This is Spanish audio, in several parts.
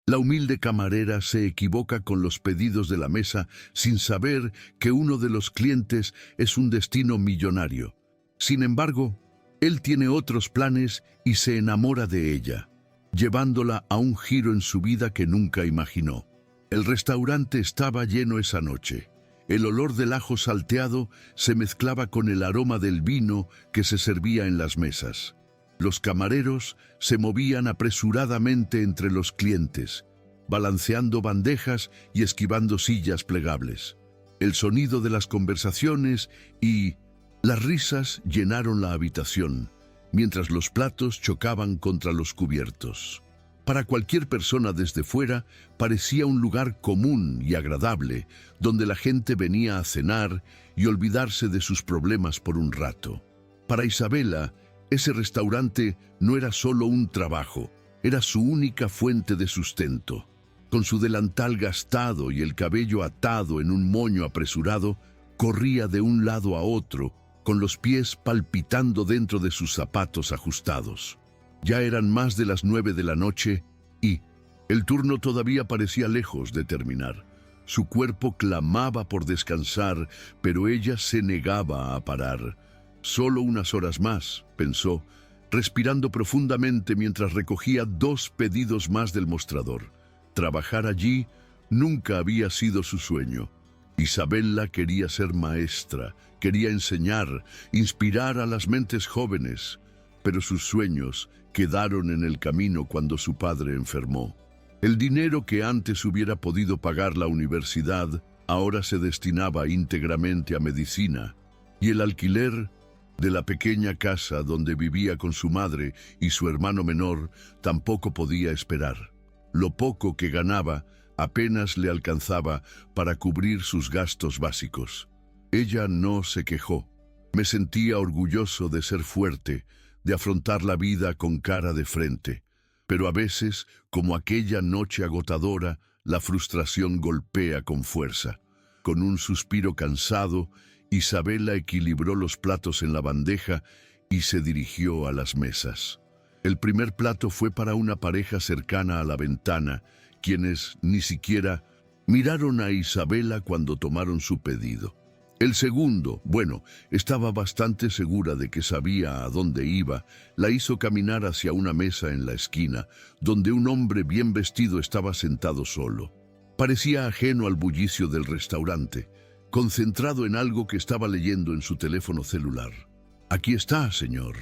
La humilde camarera se equivoca con los pedidos de la mesa sin saber que uno de los clientes es un destino millonario. Sin embargo, él tiene otros planes y se enamora de ella, llevándola a un giro en su vida que nunca imaginó. El restaurante estaba lleno esa noche. El olor del ajo salteado se mezclaba con el aroma del vino que se servía en las mesas. Los camareros se movían apresuradamente entre los clientes, balanceando bandejas y esquivando sillas plegables. El sonido de las conversaciones y las risas llenaron la habitación, mientras los platos chocaban contra los cubiertos. Para cualquier persona desde fuera, parecía un lugar común y agradable, donde la gente venía a cenar y olvidarse de sus problemas por un rato. Para Isabela, ese restaurante no era solo un trabajo, era su única fuente de sustento. Con su delantal gastado y el cabello atado en un moño apresurado, corría de un lado a otro, con los pies palpitando dentro de sus zapatos ajustados. Ya eran más de las 9 de la noche y el turno todavía parecía lejos de terminar. Su cuerpo clamaba por descansar, pero ella se negaba a parar. Solo unas horas más, pensó, respirando profundamente mientras recogía 2 pedidos más del mostrador. Trabajar allí nunca había sido su sueño. Isabela quería ser maestra, quería enseñar, inspirar a las mentes jóvenes, pero sus sueños quedaron en el camino cuando su padre enfermó. El dinero que antes hubiera podido pagar la universidad ahora se destinaba íntegramente a medicina, y el alquiler de la pequeña casa donde vivía con su madre y su hermano menor tampoco podía esperar. Lo poco que ganaba apenas le alcanzaba para cubrir sus gastos básicos. Ella no se quejó. Me sentía orgulloso de ser fuerte, de afrontar la vida con cara de frente. Pero a veces, como aquella noche agotadora, la frustración golpea con fuerza. Con un suspiro cansado, Isabela equilibró los platos en la bandeja y se dirigió a las mesas. El primer plato fue para una pareja cercana a la ventana, quienes ni siquiera miraron a Isabela cuando tomaron su pedido. El segundo, estaba bastante segura de que sabía a dónde iba, la hizo caminar hacia una mesa en la esquina, donde un hombre bien vestido estaba sentado solo. Parecía ajeno al bullicio del restaurante, concentrado en algo que estaba leyendo en su teléfono celular. «Aquí está, señor.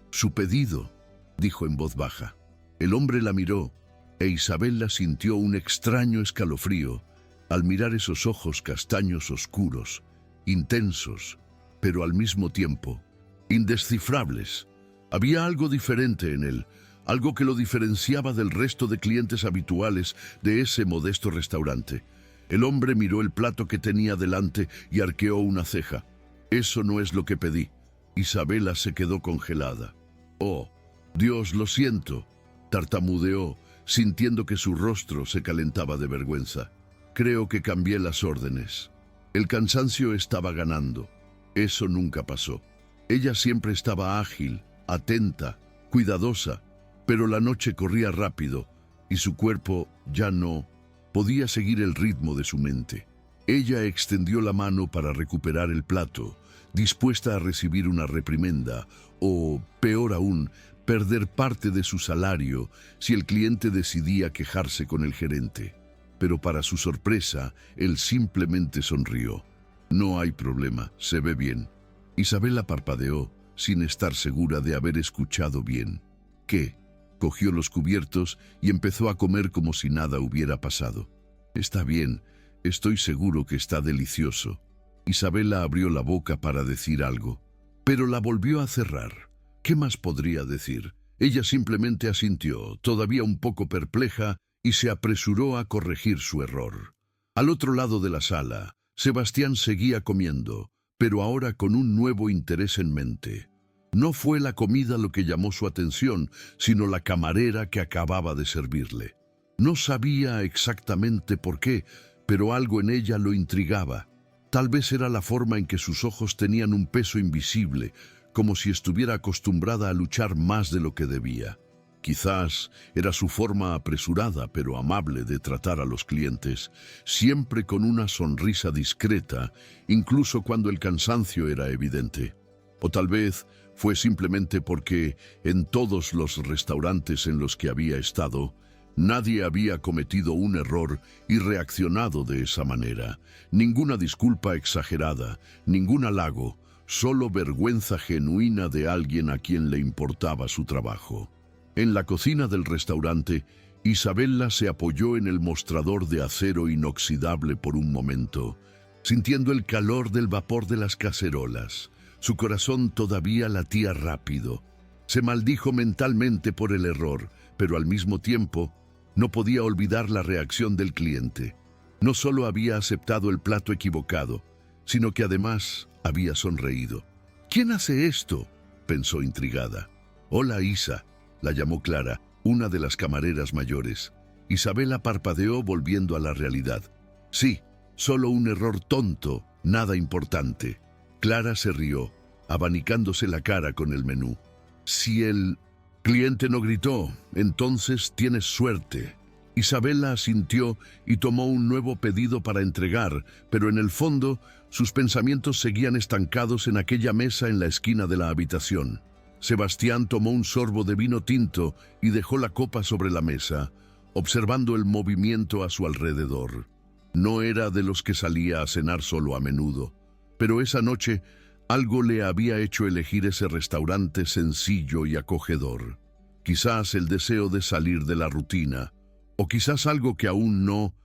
Su pedido», dijo en voz baja. El hombre la miró, e Isabela sintió un extraño escalofrío al mirar esos ojos castaños oscuros, intensos, pero al mismo tiempo indescifrables. Había algo diferente en él, algo que lo diferenciaba del resto de clientes habituales de ese modesto restaurante. El hombre miró el plato que tenía delante y arqueó una ceja. «Eso no es lo que pedí». Isabela se quedó congelada. «Oh, Dios, lo siento», tartamudeó, sintiendo que su rostro se calentaba de vergüenza. «Creo que cambié las órdenes». El cansancio estaba ganando. Eso nunca pasó. Ella siempre estaba ágil, atenta, cuidadosa, pero la noche corría rápido y su cuerpo ya no podía seguir el ritmo de su mente. Ella extendió la mano para recuperar el plato, dispuesta a recibir una reprimenda o, peor aún, perder parte de su salario si el cliente decidía quejarse con el gerente. Pero para su sorpresa, él simplemente sonrió. «No hay problema, se ve bien». Isabela parpadeó, sin estar segura de haber escuchado bien. «¿Qué?». Cogió los cubiertos y empezó a comer como si nada hubiera pasado. «Está bien, estoy seguro que está delicioso». Isabela abrió la boca para decir algo, pero la volvió a cerrar. ¿Qué más podría decir? Ella simplemente asintió, todavía un poco perpleja, y se apresuró a corregir su error. Al otro lado de la sala, Sebastián seguía comiendo, pero ahora con un nuevo interés en mente. No fue la comida lo que llamó su atención, sino la camarera que acababa de servirle. No sabía exactamente por qué, pero algo en ella lo intrigaba. Tal vez era la forma en que sus ojos tenían un peso invisible, como si estuviera acostumbrada a luchar más de lo que debía. Quizás era su forma apresurada pero amable de tratar a los clientes, siempre con una sonrisa discreta, incluso cuando el cansancio era evidente. O tal vez fue simplemente porque en todos los restaurantes en los que había estado, nadie había cometido un error y reaccionado de esa manera. Ninguna disculpa exagerada, ningún halago, solo vergüenza genuina de alguien a quien le importaba su trabajo. En la cocina del restaurante, Isabella se apoyó en el mostrador de acero inoxidable por un momento, sintiendo el calor del vapor de las cacerolas. Su corazón todavía latía rápido. Se maldijo mentalmente por el error, pero al mismo tiempo no podía olvidar la reacción del cliente. No solo había aceptado el plato equivocado, sino que además había sonreído. «¿Quién hace esto?», pensó intrigada. «Hola, Isa», la llamó Clara, una de las camareras mayores. Isabella parpadeó volviendo a la realidad. «Sí, solo un error tonto, nada importante». Clara se rió, abanicándose la cara con el menú. «Si el cliente no gritó, entonces tienes suerte». Isabella asintió y tomó un nuevo pedido para entregar, pero en el fondo sus pensamientos seguían estancados en aquella mesa en la esquina de la habitación. Sebastián tomó un sorbo de vino tinto y dejó la copa sobre la mesa, observando el movimiento a su alrededor. No era de los que salía a cenar solo a menudo, pero esa noche algo le había hecho elegir ese restaurante sencillo y acogedor. Quizás el deseo de salir de la rutina, o quizás algo que aún no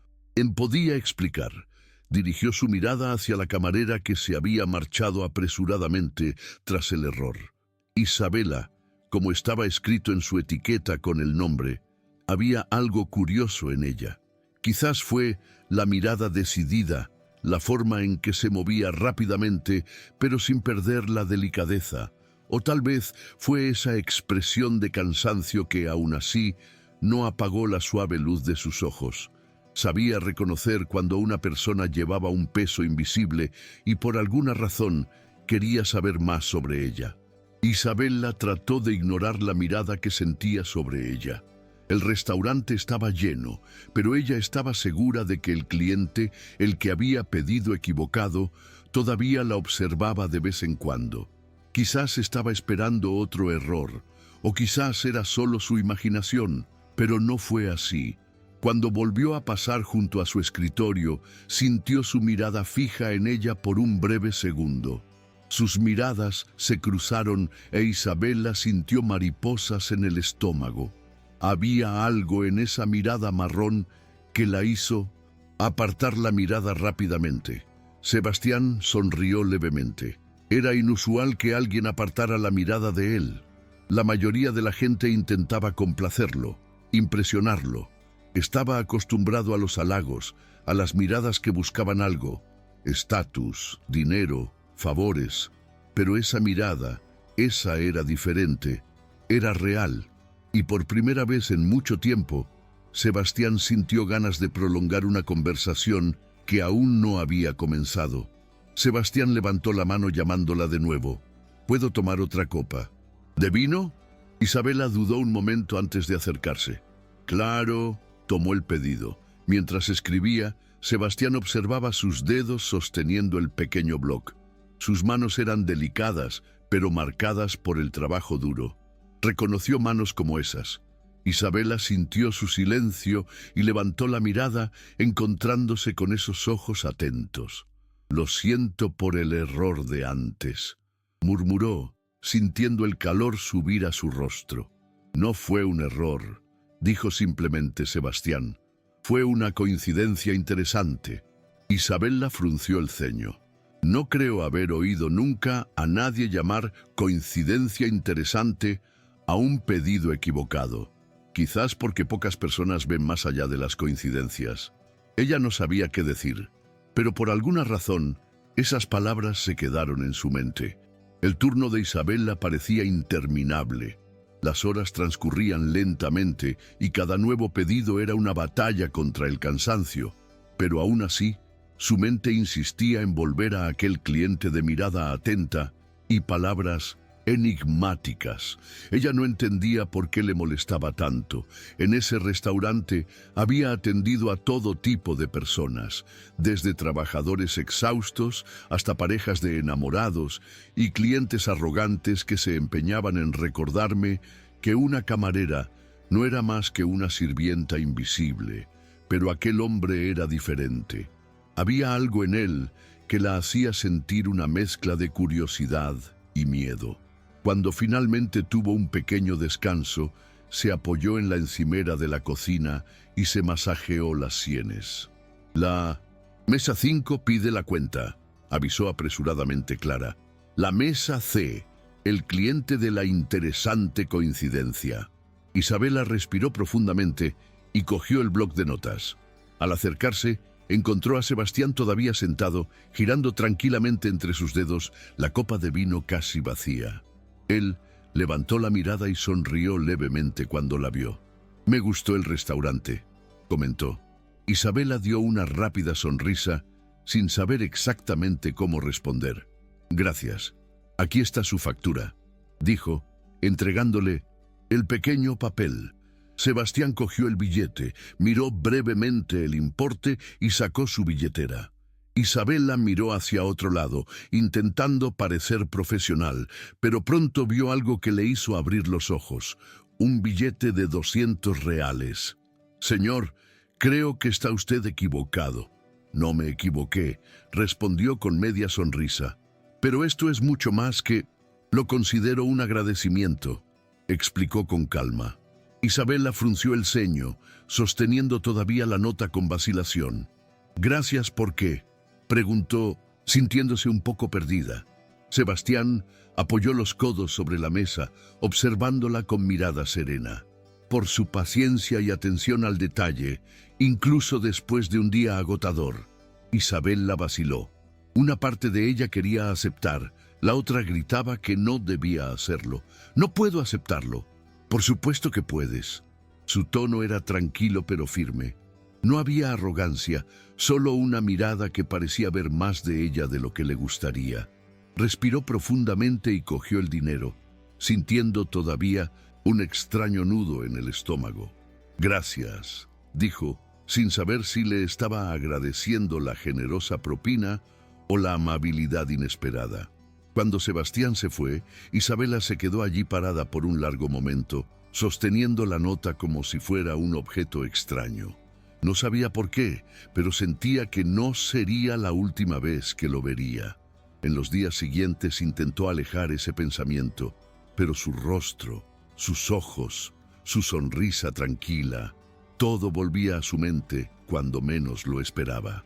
podía explicar. Dirigió su mirada hacia la camarera que se había marchado apresuradamente tras el error. Isabella, como estaba escrito en su etiqueta con el nombre, había algo curioso en ella. Quizás fue la mirada decidida, la forma en que se movía rápidamente, pero sin perder la delicadeza, o tal vez fue esa expresión de cansancio que aún así no apagó la suave luz de sus ojos. Sabía reconocer cuando una persona llevaba un peso invisible y por alguna razón quería saber más sobre ella. Isabella trató de ignorar la mirada que sentía sobre ella. El restaurante estaba lleno, pero ella estaba segura de que el cliente, el que había pedido equivocado, todavía la observaba de vez en cuando. Quizás estaba esperando otro error, o quizás era solo su imaginación, pero no fue así. Cuando volvió a pasar junto a su escritorio, sintió su mirada fija en ella por un breve segundo. Sus miradas se cruzaron e Isabella sintió mariposas en el estómago. Había algo en esa mirada marrón que la hizo apartar la mirada rápidamente. Sebastián sonrió levemente. Era inusual que alguien apartara la mirada de él. La mayoría de la gente intentaba complacerlo, impresionarlo. Estaba acostumbrado a los halagos, a las miradas que buscaban algo, estatus, dinero, favores, pero esa mirada, esa era diferente, era real, y por primera vez en mucho tiempo, Sebastián sintió ganas de prolongar una conversación que aún no había comenzado. Sebastián levantó la mano llamándola de nuevo. «¿Puedo tomar otra copa?» «¿De vino?» Isabella dudó un momento antes de acercarse. «Claro», tomó el pedido. Mientras escribía, Sebastián observaba sus dedos sosteniendo el pequeño bloc. Sus manos eran delicadas, pero marcadas por el trabajo duro. Reconoció manos como esas. Isabella sintió su silencio y levantó la mirada, encontrándose con esos ojos atentos. «Lo siento por el error de antes», murmuró, sintiendo el calor subir a su rostro. «No fue un error», dijo simplemente Sebastián. «Fue una coincidencia interesante». Isabella frunció el ceño. «No creo haber oído nunca a nadie llamar coincidencia interesante a un pedido equivocado. Quizás porque pocas personas ven más allá de las coincidencias». Ella no sabía qué decir, pero por alguna razón esas palabras se quedaron en su mente. El turno de Isabella parecía interminable. Las horas transcurrían lentamente y cada nuevo pedido era una batalla contra el cansancio, pero aún así, su mente insistía en volver a aquel cliente de mirada atenta y palabras enigmáticas. Ella no entendía por qué le molestaba tanto. En ese restaurante había atendido a todo tipo de personas, desde trabajadores exhaustos hasta parejas de enamorados y clientes arrogantes que se empeñaban en recordarme que una camarera no era más que una sirvienta invisible, pero aquel hombre era diferente. Había algo en él que la hacía sentir una mezcla de curiosidad y miedo. Cuando finalmente tuvo un pequeño descanso, se apoyó en la encimera de la cocina y se masajeó las sienes. La mesa 5 pide la cuenta, avisó apresuradamente Clara. La mesa C, el cliente de la interesante coincidencia. Isabela respiró profundamente y cogió el bloc de notas. Al acercarse, encontró a Sebastián todavía sentado, girando tranquilamente entre sus dedos la copa de vino casi vacía. Él levantó la mirada y sonrió levemente cuando la vio. «Me gustó el restaurante», comentó. Isabela dio una rápida sonrisa, sin saber exactamente cómo responder. «Gracias. Aquí está su factura», dijo, entregándole el pequeño papel. Sebastián cogió el billete, miró brevemente el importe y sacó su billetera. Isabela miró hacia otro lado, intentando parecer profesional, pero pronto vio algo que le hizo abrir los ojos. Un billete de 200 reales. «Señor, creo que está usted equivocado». «No me equivoqué», respondió con media sonrisa. «Pero esto es mucho más que... Lo considero un agradecimiento», explicó con calma. Isabela frunció el ceño, sosteniendo todavía la nota con vacilación. «Gracias, ¿por qué?», preguntó, sintiéndose un poco perdida. Sebastián apoyó los codos sobre la mesa, observándola con mirada serena. «Por su paciencia y atención al detalle, incluso después de un día agotador». Isabela vaciló. Una parte de ella quería aceptar, la otra gritaba que no debía hacerlo. «No puedo aceptarlo». «Por supuesto que puedes». Su tono era tranquilo pero firme. No había arrogancia, solo una mirada que parecía ver más de ella de lo que le gustaría. Respiró profundamente y cogió el dinero, sintiendo todavía un extraño nudo en el estómago. «Gracias», dijo, sin saber si le estaba agradeciendo la generosa propina o la amabilidad inesperada. Cuando Sebastián se fue, Isabela se quedó allí parada por un largo momento, sosteniendo la nota como si fuera un objeto extraño. No sabía por qué, pero sentía que no sería la última vez que lo vería. En los días siguientes intentó alejar ese pensamiento, pero su rostro, sus ojos, su sonrisa tranquila, todo volvía a su mente cuando menos lo esperaba.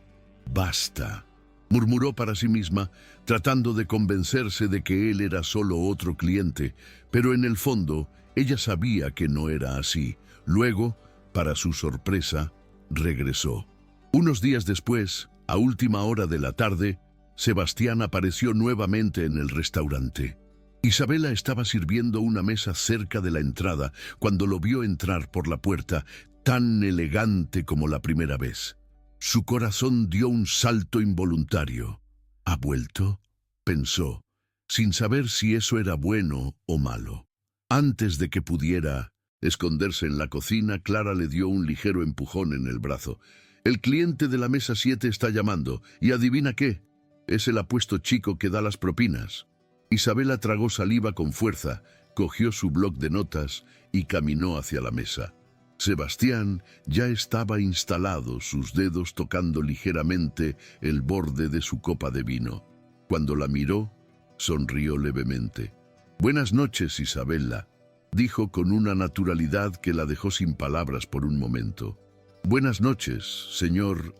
«Basta», murmuró para sí misma, tratando de convencerse de que él era solo otro cliente, pero en el fondo ella sabía que no era así. Luego, para su sorpresa, regresó. Unos días después, a última hora de la tarde, Sebastián apareció nuevamente en el restaurante. Isabela estaba sirviendo una mesa cerca de la entrada cuando lo vio entrar por la puerta, tan elegante como la primera vez. Su corazón dio un salto involuntario. «¿Ha vuelto?», pensó, sin saber si eso era bueno o malo. Antes de que pudiera esconderse en la cocina, Clara le dio un ligero empujón en el brazo. «El cliente de la mesa 7 está llamando, y adivina qué, es el apuesto chico que da las propinas». Isabela tragó saliva con fuerza, cogió su bloc de notas y caminó hacia la mesa. Sebastián ya estaba instalado, sus dedos tocando ligeramente el borde de su copa de vino. Cuando la miró, sonrió levemente. «Buenas noches, Isabela», dijo con una naturalidad que la dejó sin palabras por un momento. «Buenas noches, señor»,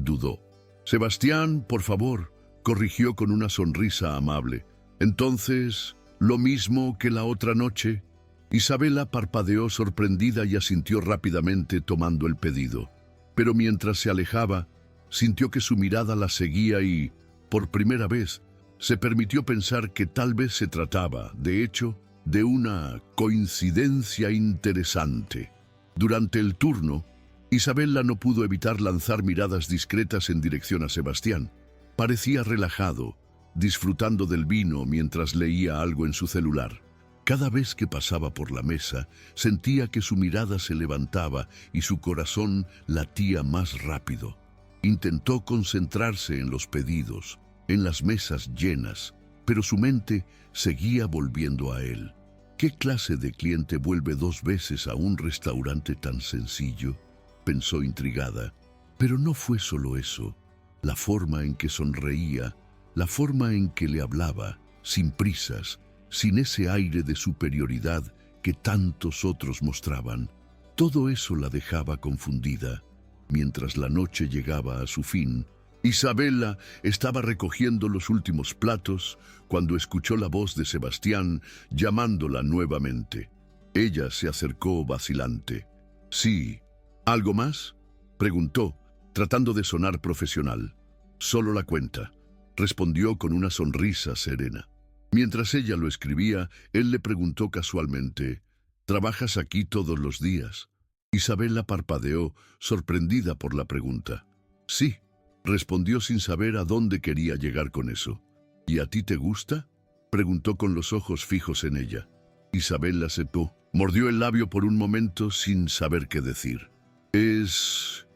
dudó. «Sebastián, por favor», corrigió con una sonrisa amable. «Entonces, ¿lo mismo que la otra noche?». Isabela parpadeó sorprendida y asintió rápidamente tomando el pedido. Pero mientras se alejaba, sintió que su mirada la seguía y, por primera vez, se permitió pensar que tal vez se trataba, de hecho, de una coincidencia interesante. Durante el turno, Isabela no pudo evitar lanzar miradas discretas en dirección a Sebastián. Parecía relajado, disfrutando del vino mientras leía algo en su celular. Cada vez que pasaba por la mesa, sentía que su mirada se levantaba y su corazón latía más rápido. Intentó concentrarse en los pedidos, en las mesas llenas, pero su mente seguía volviendo a él. ¿Qué clase de cliente vuelve 2 veces a un restaurante tan sencillo?, pensó intrigada. Pero no fue solo eso. La forma en que sonreía, la forma en que le hablaba, sin prisas, sin ese aire de superioridad que tantos otros mostraban, todo eso la dejaba confundida. Mientras la noche llegaba a su fin, Isabela estaba recogiendo los últimos platos cuando escuchó la voz de Sebastián llamándola nuevamente. Ella se acercó vacilante. «Sí. ¿Algo más?», preguntó, tratando de sonar profesional. «Solo la cuenta», respondió con una sonrisa serena. Mientras ella lo escribía, él le preguntó casualmente: «¿Trabajas aquí todos los días?». Isabela parpadeó, sorprendida por la pregunta. «Sí», respondió sin saber a dónde quería llegar con eso. «¿Y a ti te gusta?», preguntó con los ojos fijos en ella. Isabela secó, mordió el labio por un momento sin saber qué decir. Es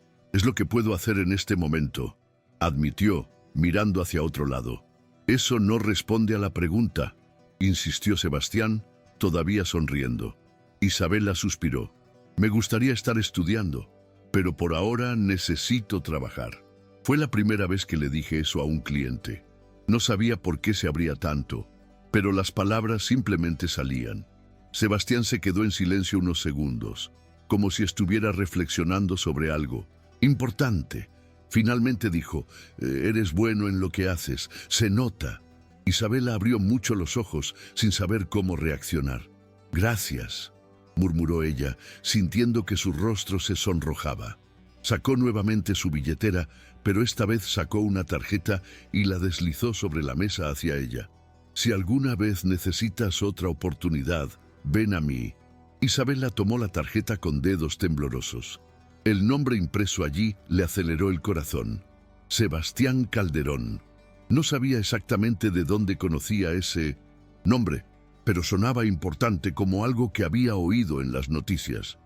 lo que puedo hacer en este momento», admitió, mirando hacia otro lado. «Eso no responde a la pregunta», insistió Sebastián, todavía sonriendo. Isabela suspiró. «Me gustaría estar estudiando, pero por ahora necesito trabajar». Fue la primera vez que le dije eso a un cliente. No sabía por qué se abría tanto, pero las palabras simplemente salían. Sebastián se quedó en silencio unos segundos, como si estuviera reflexionando sobre algo importante. Finalmente dijo: «Eres bueno en lo que haces, se nota». Isabela abrió mucho los ojos sin saber cómo reaccionar. «Gracias», murmuró ella, sintiendo que su rostro se sonrojaba. Sacó nuevamente su billetera, pero esta vez sacó una tarjeta y la deslizó sobre la mesa hacia ella. «Si alguna vez necesitas otra oportunidad, ven a mí». Isabela tomó la tarjeta con dedos temblorosos. El nombre impreso allí le aceleró el corazón. Sebastián Calderón. No sabía exactamente de dónde conocía ese nombre, pero sonaba importante, como algo que había oído en las noticias.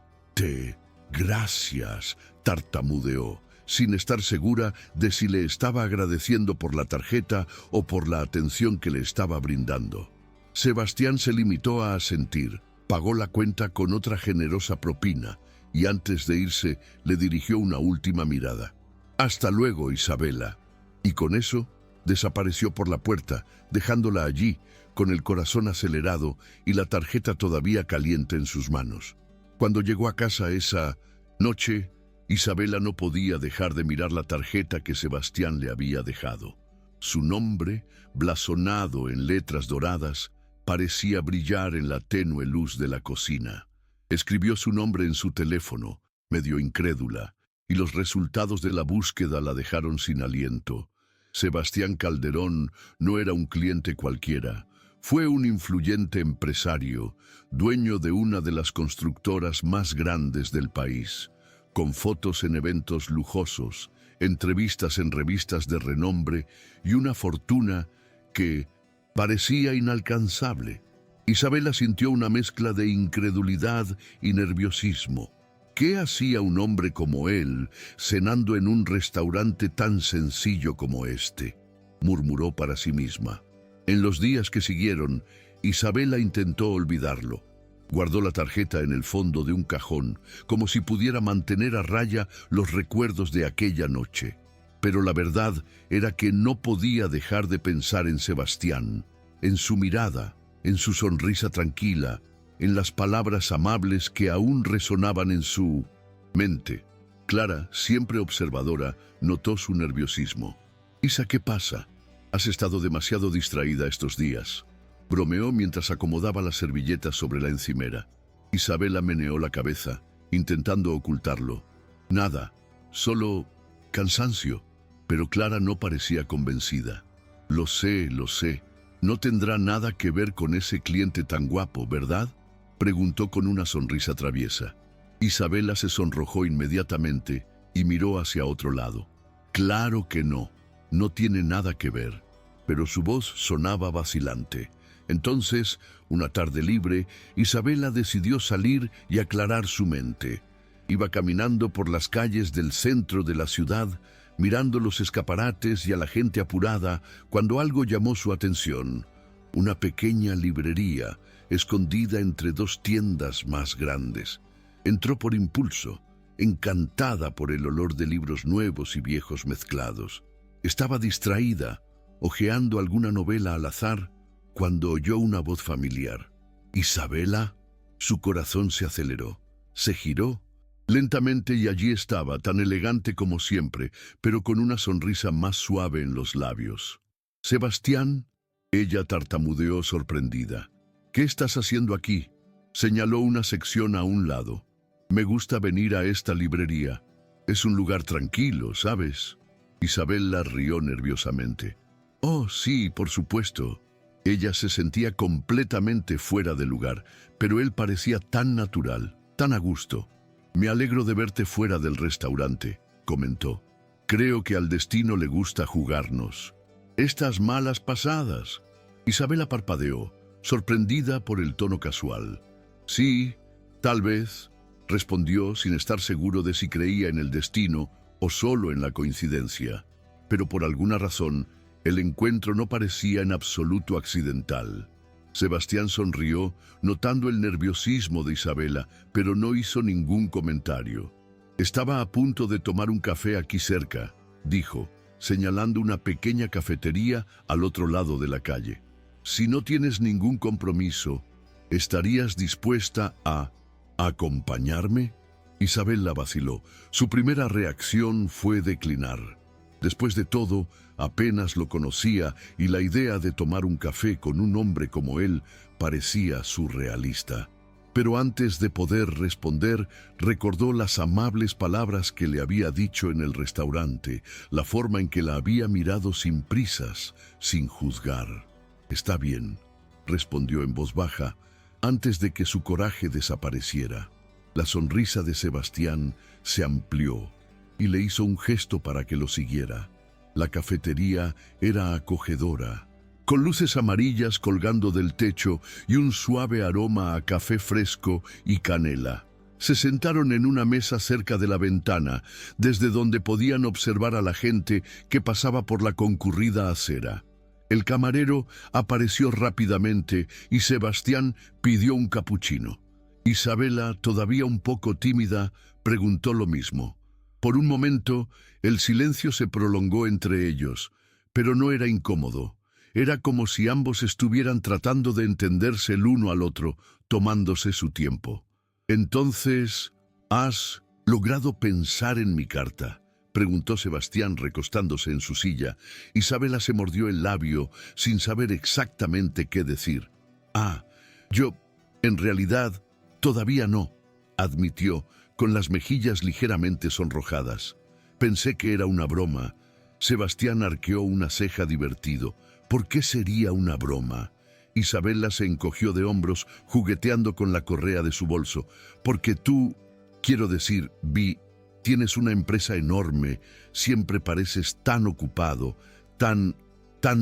«Gracias», tartamudeó, sin estar segura de si le estaba agradeciendo por la tarjeta o por la atención que le estaba brindando. Sebastián se limitó a asentir, pagó la cuenta con otra generosa propina y antes de irse le dirigió una última mirada. «Hasta luego, Isabela». Y con eso desapareció por la puerta, dejándola allí, con el corazón acelerado y la tarjeta todavía caliente en sus manos. Cuando llegó a casa esa noche, Isabela no podía dejar de mirar la tarjeta que Sebastián le había dejado. Su nombre, blasonado en letras doradas, parecía brillar en la tenue luz de la cocina. Escribió su nombre en su teléfono, medio incrédula, y los resultados de la búsqueda la dejaron sin aliento. Sebastián Calderón no era un cliente cualquiera. Fue un influyente empresario, dueño de una de las constructoras más grandes del país, con fotos en eventos lujosos, entrevistas en revistas de renombre y una fortuna que parecía inalcanzable. Isabela sintió una mezcla de incredulidad y nerviosismo. ¿Qué hacía un hombre como él cenando en un restaurante tan sencillo como este?, murmuró para sí misma. En los días que siguieron, Isabela intentó olvidarlo. Guardó la tarjeta en el fondo de un cajón, como si pudiera mantener a raya los recuerdos de aquella noche. Pero la verdad era que no podía dejar de pensar en Sebastián, en su mirada, en su sonrisa tranquila, en las palabras amables que aún resonaban en su mente. Clara, siempre observadora, notó su nerviosismo. «Isa, ¿qué pasa? Has estado demasiado distraída estos días», bromeó mientras acomodaba las servilletas sobre la encimera. Isabela meneó la cabeza, intentando ocultarlo. «Nada, solo cansancio». Pero Clara no parecía convencida. Lo sé, no tendrá nada que ver con ese cliente tan guapo, ¿verdad?», preguntó con una sonrisa traviesa. Isabela se sonrojó inmediatamente y miró hacia otro lado. «Claro que no, no tiene nada que ver». pero su voz sonaba vacilante. Entonces, una tarde libre, Isabela decidió salir y aclarar su mente. Iba caminando por las calles del centro de la ciudad, mirando los escaparates y a la gente apurada, cuando algo llamó su atención. Una pequeña librería, escondida entre dos tiendas más grandes. Entró por impulso, encantada por el olor de libros nuevos y viejos mezclados. Estaba distraída, hojeando alguna novela al azar, cuando oyó una voz familiar. ¿Isabela? Su corazón se aceleró. Se giró lentamente y allí estaba, tan elegante como siempre, pero con una sonrisa más suave en los labios. «¿Sebastián?», ella tartamudeó sorprendida. «¿Qué estás haciendo aquí?», señaló una sección a un lado. «Me gusta venir a esta librería. Es un lugar tranquilo, ¿sabes?». Isabela rió nerviosamente. «Oh, sí, por supuesto». Ella se sentía completamente fuera de lugar, pero él parecía tan natural, tan a gusto. «Me alegro de verte fuera del restaurante», comentó. «Creo que al destino le gusta jugarnos estas malas pasadas». Isabela parpadeó, sorprendida por el tono casual. «Sí, tal vez», respondió sin estar seguro de si creía en el destino o solo en la coincidencia. Pero por alguna razón, el encuentro no parecía en absoluto accidental. Sebastián sonrió, notando el nerviosismo de Isabela, pero no hizo ningún comentario. «Estaba a punto de tomar un café aquí cerca», dijo, señalando una pequeña cafetería al otro lado de la calle. «Si no tienes ningún compromiso, ¿estarías dispuesta a acompañarme?». Isabela vaciló. Su primera reacción fue declinar. Después de todo, apenas lo conocía y la idea de tomar un café con un hombre como él parecía surrealista. Pero antes de poder responder, recordó las amables palabras que le había dicho en el restaurante, la forma en que la había mirado sin prisas, sin juzgar. «Está bien», respondió en voz baja, antes de que su coraje desapareciera. La sonrisa de Sebastián se amplió y le hizo un gesto para que lo siguiera. La cafetería era acogedora, con luces amarillas colgando del techo y un suave aroma a café fresco y canela. Se sentaron en una mesa cerca de la ventana, desde donde podían observar a la gente que pasaba por la concurrida acera. El camarero apareció rápidamente y Sebastián pidió un capuchino. Isabela, todavía un poco tímida, preguntó lo mismo. Por un momento, el silencio se prolongó entre ellos, pero no era incómodo. Era como si ambos estuvieran tratando de entenderse el uno al otro, tomándose su tiempo. «Entonces, ¿has logrado pensar en mi carta?», preguntó Sebastián recostándose en su silla. Isabela se mordió el labio sin saber exactamente qué decir. Yo, en realidad, todavía no», admitió, con las mejillas ligeramente sonrojadas. «Pensé que era una broma». Sebastián arqueó una ceja divertido. «¿Por qué sería una broma?». Isabela se encogió de hombros, jugueteando con la correa de su bolso. «Porque tú, quiero decir, tienes una empresa enorme, siempre pareces tan ocupado, tan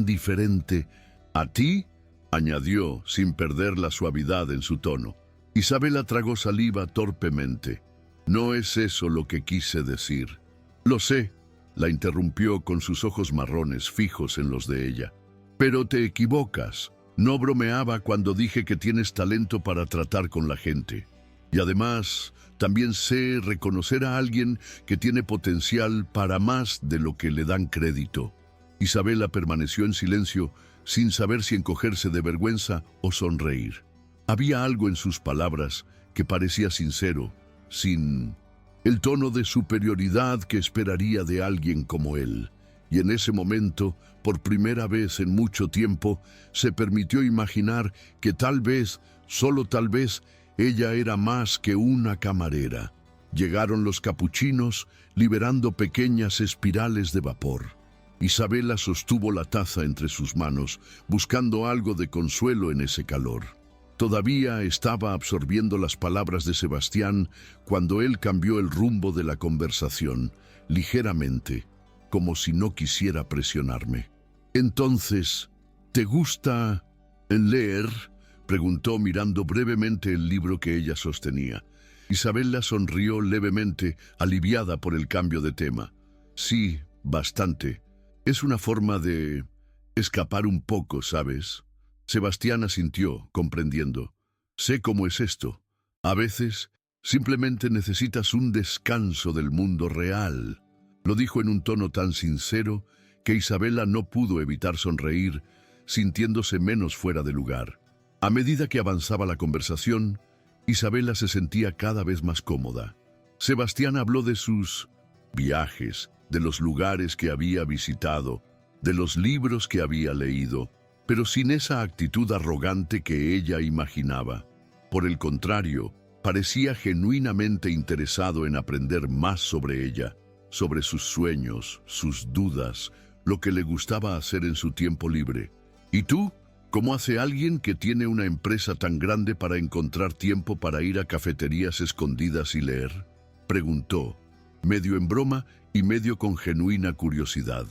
diferente». «¿A ti?», añadió, sin perder la suavidad en su tono. Isabela tragó saliva torpemente. «No es eso lo que quise decir». «Lo sé», la interrumpió con sus ojos marrones fijos en los de ella. «Pero te equivocas. No bromeaba cuando dije que tienes talento para tratar con la gente. Y además, también sé reconocer a alguien que tiene potencial para más de lo que le dan crédito». Isabela permaneció en silencio, sin saber si encogerse de vergüenza o sonreír. Había algo en sus palabras que parecía sincero, sin el tono de superioridad que esperaría de alguien como él. Y en ese momento, por primera vez en mucho tiempo, se permitió imaginar que tal vez, solo tal vez, ella era más que una camarera. Llegaron los capuchinos, liberando pequeñas espirales de vapor. Isabela sostuvo la taza entre sus manos, buscando algo de consuelo en ese calor. Todavía estaba absorbiendo las palabras de Sebastián cuando él cambió el rumbo de la conversación, ligeramente, como si no quisiera presionarme. Entonces, ¿te gusta leer?, preguntó mirando brevemente el libro que ella sostenía. Isabela sonrió levemente, aliviada por el cambio de tema. Sí, bastante. Es una forma de escapar un poco, ¿sabes? Sebastián asintió, comprendiendo. Sé cómo es esto. A veces, simplemente necesitas un descanso del mundo real. Lo dijo en un tono tan sincero que Isabela no pudo evitar sonreír, sintiéndose menos fuera de lugar. A medida que avanzaba la conversación, Isabela se sentía cada vez más cómoda. Sebastián habló de sus viajes, de los lugares que había visitado, de los libros que había leído, pero sin esa actitud arrogante que ella imaginaba. Por el contrario, parecía genuinamente interesado en aprender más sobre ella, sobre sus sueños, sus dudas, lo que le gustaba hacer en su tiempo libre. ¿Y tú? ¿Cómo hace alguien que tiene una empresa tan grande para encontrar tiempo para ir a cafeterías escondidas y leer?, preguntó, medio en broma y medio con genuina curiosidad.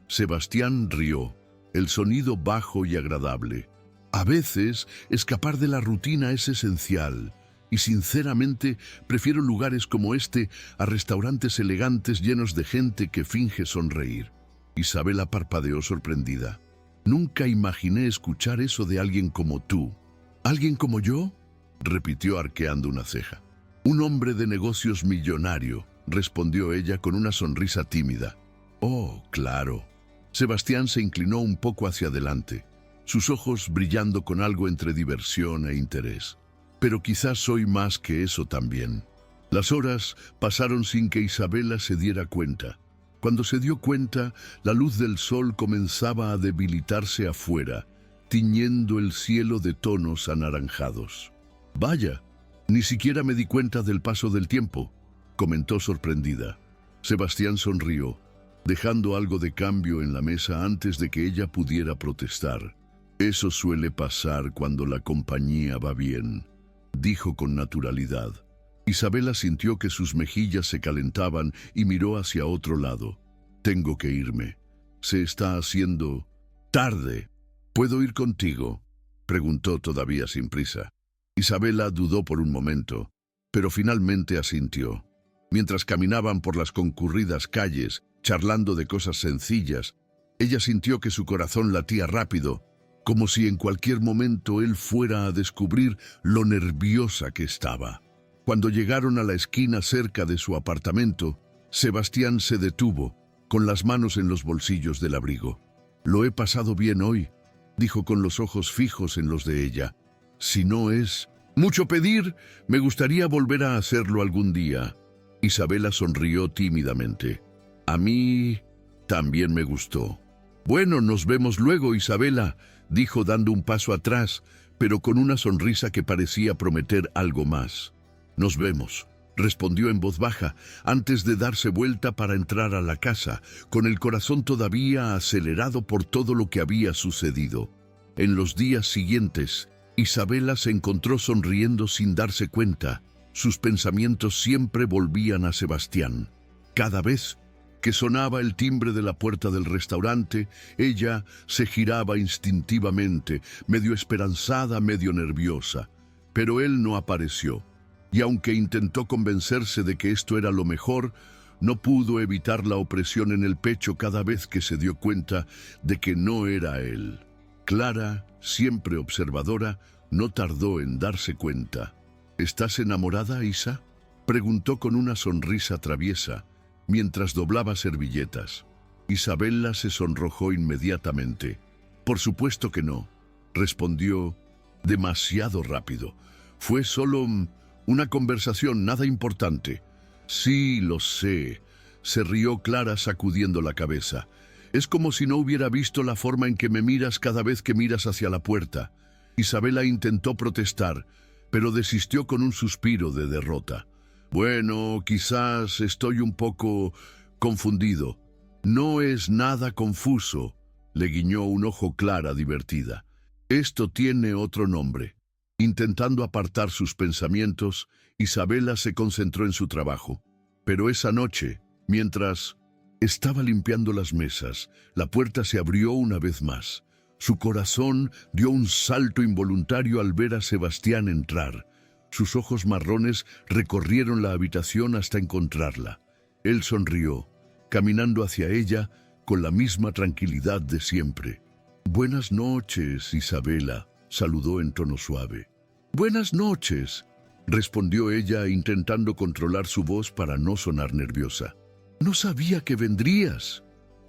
Sebastián rió, el sonido bajo y agradable. A veces, escapar de la rutina es esencial, y sinceramente prefiero lugares como este a restaurantes elegantes llenos de gente que finge sonreír. Isabela parpadeó sorprendida. Nunca imaginé escuchar eso de alguien como tú. ¿Alguien como yo?, repitió arqueando una ceja. Un hombre de negocios millonario, respondió ella con una sonrisa tímida. Oh, claro. Sebastián se inclinó un poco hacia adelante, sus ojos brillando con algo entre diversión e interés. Pero quizás soy más que eso también. Las horas pasaron sin que Isabela se diera cuenta. Cuando se dio cuenta, la luz del sol comenzaba a debilitarse afuera, tiñendo el cielo de tonos anaranjados. Vaya, ni siquiera me di cuenta del paso del tiempo, comentó sorprendida. Sebastián sonrió, dejando algo de cambio en la mesa antes de que ella pudiera protestar. Eso suele pasar cuando la compañía va bien, dijo con naturalidad. Isabela sintió que sus mejillas se calentaban y miró hacia otro lado. Tengo que irme. Se está haciendo tarde. ¿Puedo ir contigo?, preguntó todavía sin prisa. Isabela dudó por un momento, pero finalmente asintió. Mientras caminaban por las concurridas calles, charlando de cosas sencillas, ella sintió que su corazón latía rápido, como si en cualquier momento él fuera a descubrir lo nerviosa que estaba. Cuando llegaron a la esquina cerca de su apartamento, Sebastián se detuvo, con las manos en los bolsillos del abrigo. «Lo he pasado bien hoy», dijo con los ojos fijos en los de ella. «Si no es mucho pedir, me gustaría volver a hacerlo algún día». Isabela sonrió tímidamente. «A mí también me gustó». «Bueno, nos vemos luego, Isabela», dijo dando un paso atrás, pero con una sonrisa que parecía prometer algo más. «Nos vemos», respondió en voz baja, antes de darse vuelta para entrar a la casa, con el corazón todavía acelerado por todo lo que había sucedido. En los días siguientes, Isabela se encontró sonriendo sin darse cuenta. Sus pensamientos siempre volvían a Sebastián. Cada vez que sonaba el timbre de la puerta del restaurante, ella se giraba instintivamente, medio esperanzada, medio nerviosa. Pero él no apareció. Y aunque intentó convencerse de que esto era lo mejor, no pudo evitar la opresión en el pecho cada vez que se dio cuenta de que no era él. Clara, siempre observadora, no tardó en darse cuenta. «¿Estás enamorada, Isa?», preguntó con una sonrisa traviesa, mientras doblaba servilletas. Isabela se sonrojó inmediatamente. «Por supuesto que no», respondió demasiado rápido. «Fue solo una conversación, nada importante». «Sí, lo sé», se rió Clara sacudiendo la cabeza. «Es como si no hubiera visto la forma en que me miras cada vez que miras hacia la puerta». Isabela intentó protestar, pero desistió con un suspiro de derrota. «Bueno, quizás estoy un poco confundido». «No es nada confuso», le guiñó un ojo Clara divertida. «Esto tiene otro nombre». Intentando apartar sus pensamientos, Isabela se concentró en su trabajo. Pero esa noche, mientras Estaba limpiando las mesas. La puerta se abrió una vez más. Su corazón dio un salto involuntario al ver a Sebastián entrar. Sus ojos marrones recorrieron la habitación hasta encontrarla. Él sonrió, caminando hacia ella con la misma tranquilidad de siempre. «Buenas noches, Isabela», saludó en tono suave. «Buenas noches», respondió ella intentando controlar su voz para no sonar nerviosa. «No sabía que vendrías».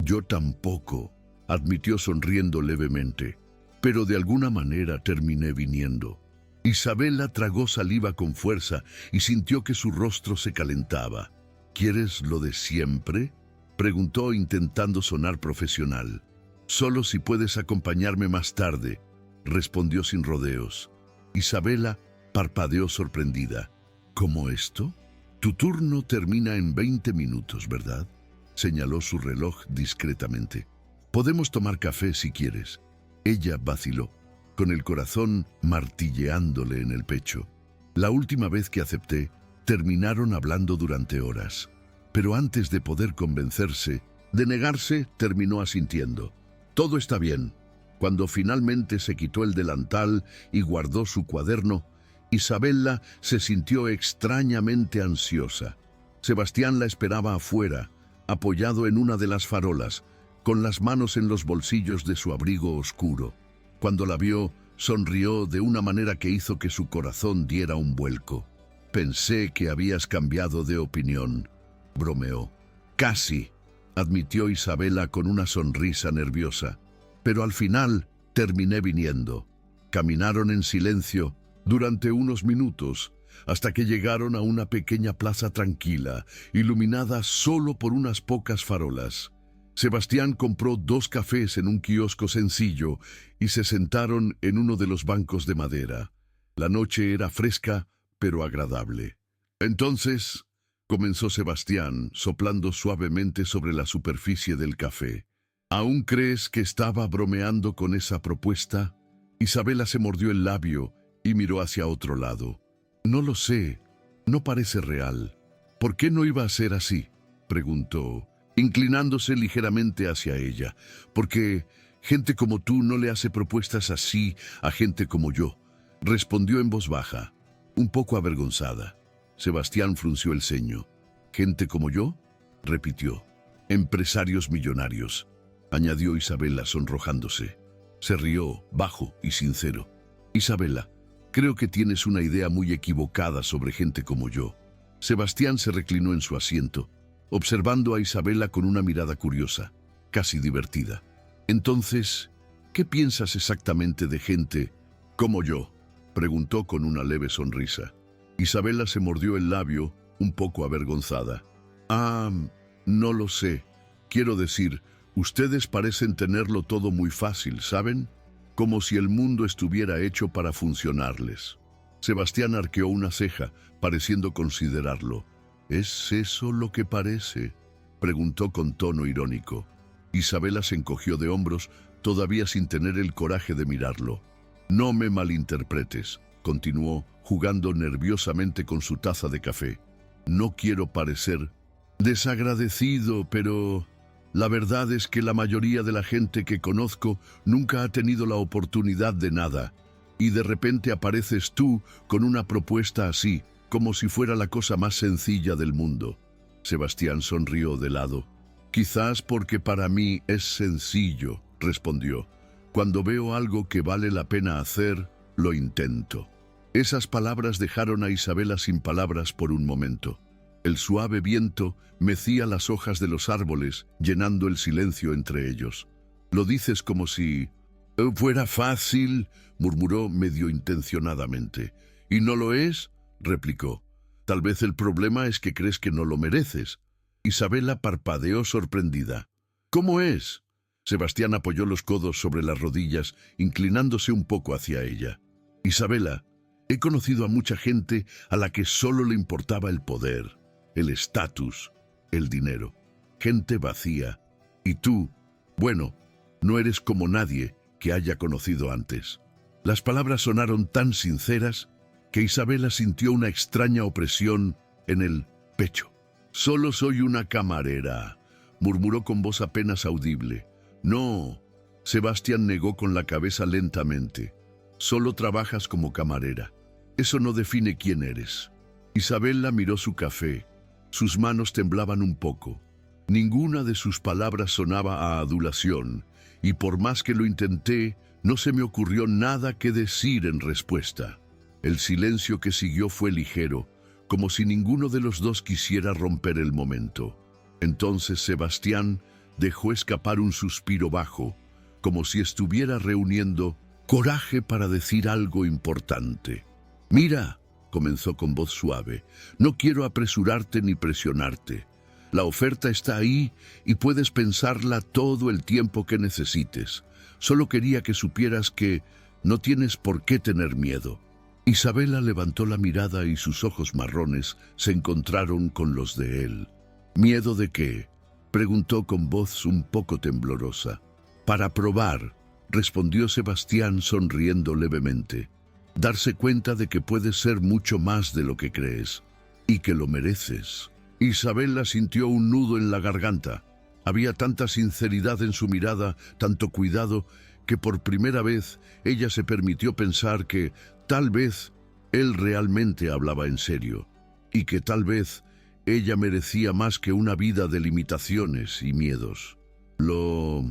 «Yo tampoco», admitió sonriendo levemente, «pero de alguna manera terminé viniendo». Isabela tragó saliva con fuerza y sintió que su rostro se calentaba. «¿Quieres lo de siempre?», preguntó intentando sonar profesional. «Solo si puedes acompañarme más tarde», respondió sin rodeos. Isabela parpadeó sorprendida. «¿Cómo esto? Tu turno termina en 20 minutos, ¿verdad?», señaló su reloj discretamente. «Podemos tomar café si quieres». Ella vaciló, con el corazón martilleándole en el pecho. La última vez que acepté, terminaron hablando durante horas. Pero antes de poder convencerse, de negarse, terminó asintiendo. «Todo está bien». Cuando finalmente se quitó el delantal y guardó su cuaderno, Isabela se sintió extrañamente ansiosa. Sebastián la esperaba afuera, apoyado en una de las farolas, con las manos en los bolsillos de su abrigo oscuro. Cuando la vio, sonrió de una manera que hizo que su corazón diera un vuelco. «Pensé que habías cambiado de opinión», bromeó. «Casi», admitió Isabela con una sonrisa nerviosa. «Pero al final terminé viniendo». Caminaron en silencio durante unos minutos, hasta que llegaron a una pequeña plaza tranquila, iluminada solo por unas pocas farolas. Sebastián compró 2 cafés en un kiosco sencillo y se sentaron en uno de los bancos de madera. La noche era fresca, pero agradable. «Entonces», comenzó Sebastián, soplando suavemente sobre la superficie del café, «¿aún crees que estaba bromeando con esa propuesta?». Isabela se mordió el labio y miró hacia otro lado. «No lo sé, no parece real». «¿Por qué no iba a ser así?», preguntó, inclinándose ligeramente hacia ella. «Porque gente como tú no le hace propuestas así a gente como yo», respondió en voz baja, un poco avergonzada. Sebastián frunció el ceño. «¿Gente como yo?», repitió. «Empresarios millonarios», añadió Isabela sonrojándose. Se rió, bajo y sincero. «Isabela, creo que tienes una idea muy equivocada sobre gente como yo». Sebastián se reclinó en su asiento, observando a Isabela con una mirada curiosa, casi divertida. «Entonces, ¿qué piensas exactamente de gente como yo?», preguntó con una leve sonrisa. Isabela se mordió el labio, un poco avergonzada. «Ah, no lo sé. Quiero decir, ustedes parecen tenerlo todo muy fácil, ¿saben? Como si el mundo estuviera hecho para funcionarles». Sebastián arqueó una ceja, pareciendo considerarlo. «¿Es eso lo que parece?», preguntó con tono irónico. Isabela se encogió de hombros, todavía sin tener el coraje de mirarlo. «No me malinterpretes», continuó, jugando nerviosamente con su taza de café. «No quiero parecer desagradecido, pero la verdad es que la mayoría de la gente que conozco nunca ha tenido la oportunidad de nada, y de repente apareces tú con una propuesta así, como si fuera la cosa más sencilla del mundo». Sebastián sonrió de lado. «Quizás porque para mí es sencillo», respondió. «Cuando veo algo que vale la pena hacer, lo intento». Esas palabras dejaron a Isabela sin palabras por un momento. El suave viento mecía las hojas de los árboles, llenando el silencio entre ellos. «Lo dices como si fuera fácil», murmuró medio intencionadamente. «¿Y no lo es?», replicó. «Tal vez el problema es que crees que no lo mereces». Isabela parpadeó sorprendida. «¿Cómo es?». Sebastián apoyó los codos sobre las rodillas, inclinándose un poco hacia ella. «Isabela, he conocido a mucha gente a la que solo le importaba el poder, el estatus, el dinero. Gente vacía. Y tú, bueno, no eres como nadie que haya conocido antes». Las palabras sonaron tan sinceras que Isabela sintió una extraña opresión en el pecho. «Solo soy una camarera», murmuró con voz apenas audible. No, Sebastián negó con la cabeza lentamente. Solo trabajas como camarera. Eso no define quién eres. Isabela miró su café. Sus manos temblaban un poco. Ninguna de sus palabras sonaba a adulación, y por más que lo intenté, no se me ocurrió nada que decir en respuesta. El silencio que siguió fue ligero, como si ninguno de los dos quisiera romper el momento. Entonces Sebastián dejó escapar un suspiro bajo, como si estuviera reuniendo coraje para decir algo importante. «Mira», comenzó con voz suave, «no quiero apresurarte ni presionarte. La oferta está ahí y puedes pensarla todo el tiempo que necesites. Solo quería que supieras que no tienes por qué tener miedo». Isabela levantó la mirada y sus ojos marrones se encontraron con los de él. «¿Miedo de qué?», preguntó con voz un poco temblorosa. «Para probar», respondió Sebastián sonriendo levemente. «Darse cuenta de que puedes ser mucho más de lo que crees y que lo mereces». Isabela sintió un nudo en la garganta. Había tanta sinceridad en su mirada, tanto cuidado, que por primera vez ella se permitió pensar que tal vez él realmente hablaba en serio, y que tal vez ella merecía más que una vida de limitaciones y miedos. Lo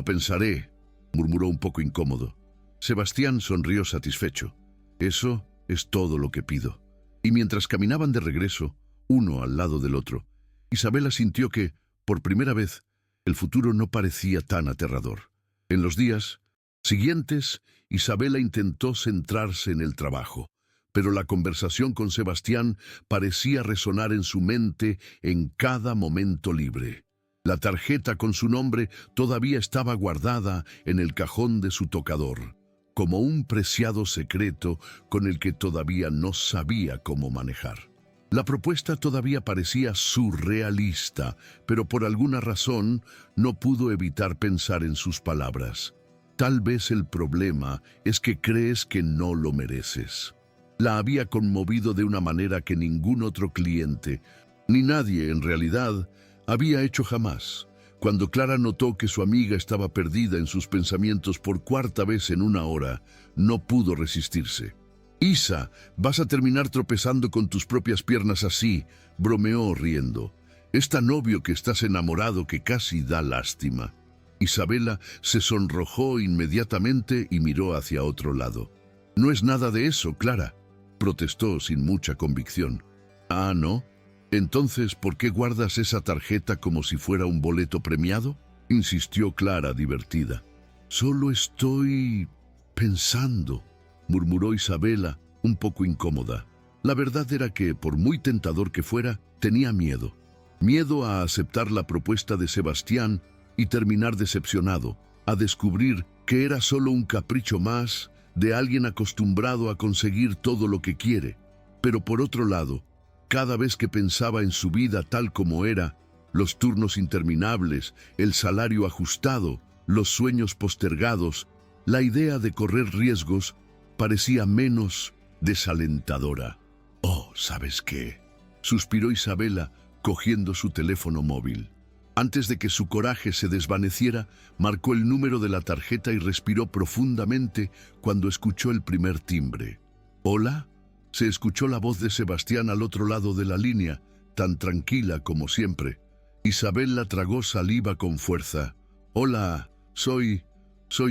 pensaré», murmuró un poco incómodo. Sebastián sonrió satisfecho. «Eso es todo lo que pido». Y mientras caminaban de regreso, uno al lado del otro, Isabela sintió que, por primera vez, el futuro no parecía tan aterrador. En los días siguientes, Isabela intentó centrarse en el trabajo, pero la conversación con Sebastián parecía resonar en su mente en cada momento libre. La tarjeta con su nombre todavía estaba guardada en el cajón de su tocador, como un preciado secreto con el que todavía no sabía cómo manejar. La propuesta todavía parecía surrealista, pero por alguna razón no pudo evitar pensar en sus palabras. Tal vez el problema es que crees que no lo mereces. La había conmovido de una manera que ningún otro cliente, ni nadie en realidad, había hecho jamás. Cuando Clara notó que su amiga estaba perdida en sus pensamientos por cuarta vez en una hora, no pudo resistirse. «Isa, vas a terminar tropezando con tus propias piernas así», bromeó riendo. «Es tan obvio que estás enamorado que casi da lástima». Isabela se sonrojó inmediatamente y miró hacia otro lado. «No es nada de eso, Clara», protestó sin mucha convicción. «Ah, ¿no? Entonces, ¿por qué guardas esa tarjeta como si fuera un boleto premiado?», insistió Clara, divertida. «Solo estoy pensando», murmuró Isabela, un poco incómoda. La verdad era que, por muy tentador que fuera, tenía miedo. Miedo a aceptar la propuesta de Sebastián y terminar decepcionado, a descubrir que era solo un capricho más de alguien acostumbrado a conseguir todo lo que quiere. Pero por otro lado, cada vez que pensaba en su vida tal como era, los turnos interminables, el salario ajustado, los sueños postergados, la idea de correr riesgos parecía menos desalentadora. «Oh, ¿sabes qué?», suspiró Isabela, cogiendo su teléfono móvil. Antes de que su coraje se desvaneciera, marcó el número de la tarjeta y respiró profundamente cuando escuchó el primer timbre. «¿Hola?», se escuchó la voz de Sebastián al otro lado de la línea, tan tranquila como siempre. Isabela tragó saliva con fuerza. «Hola, soy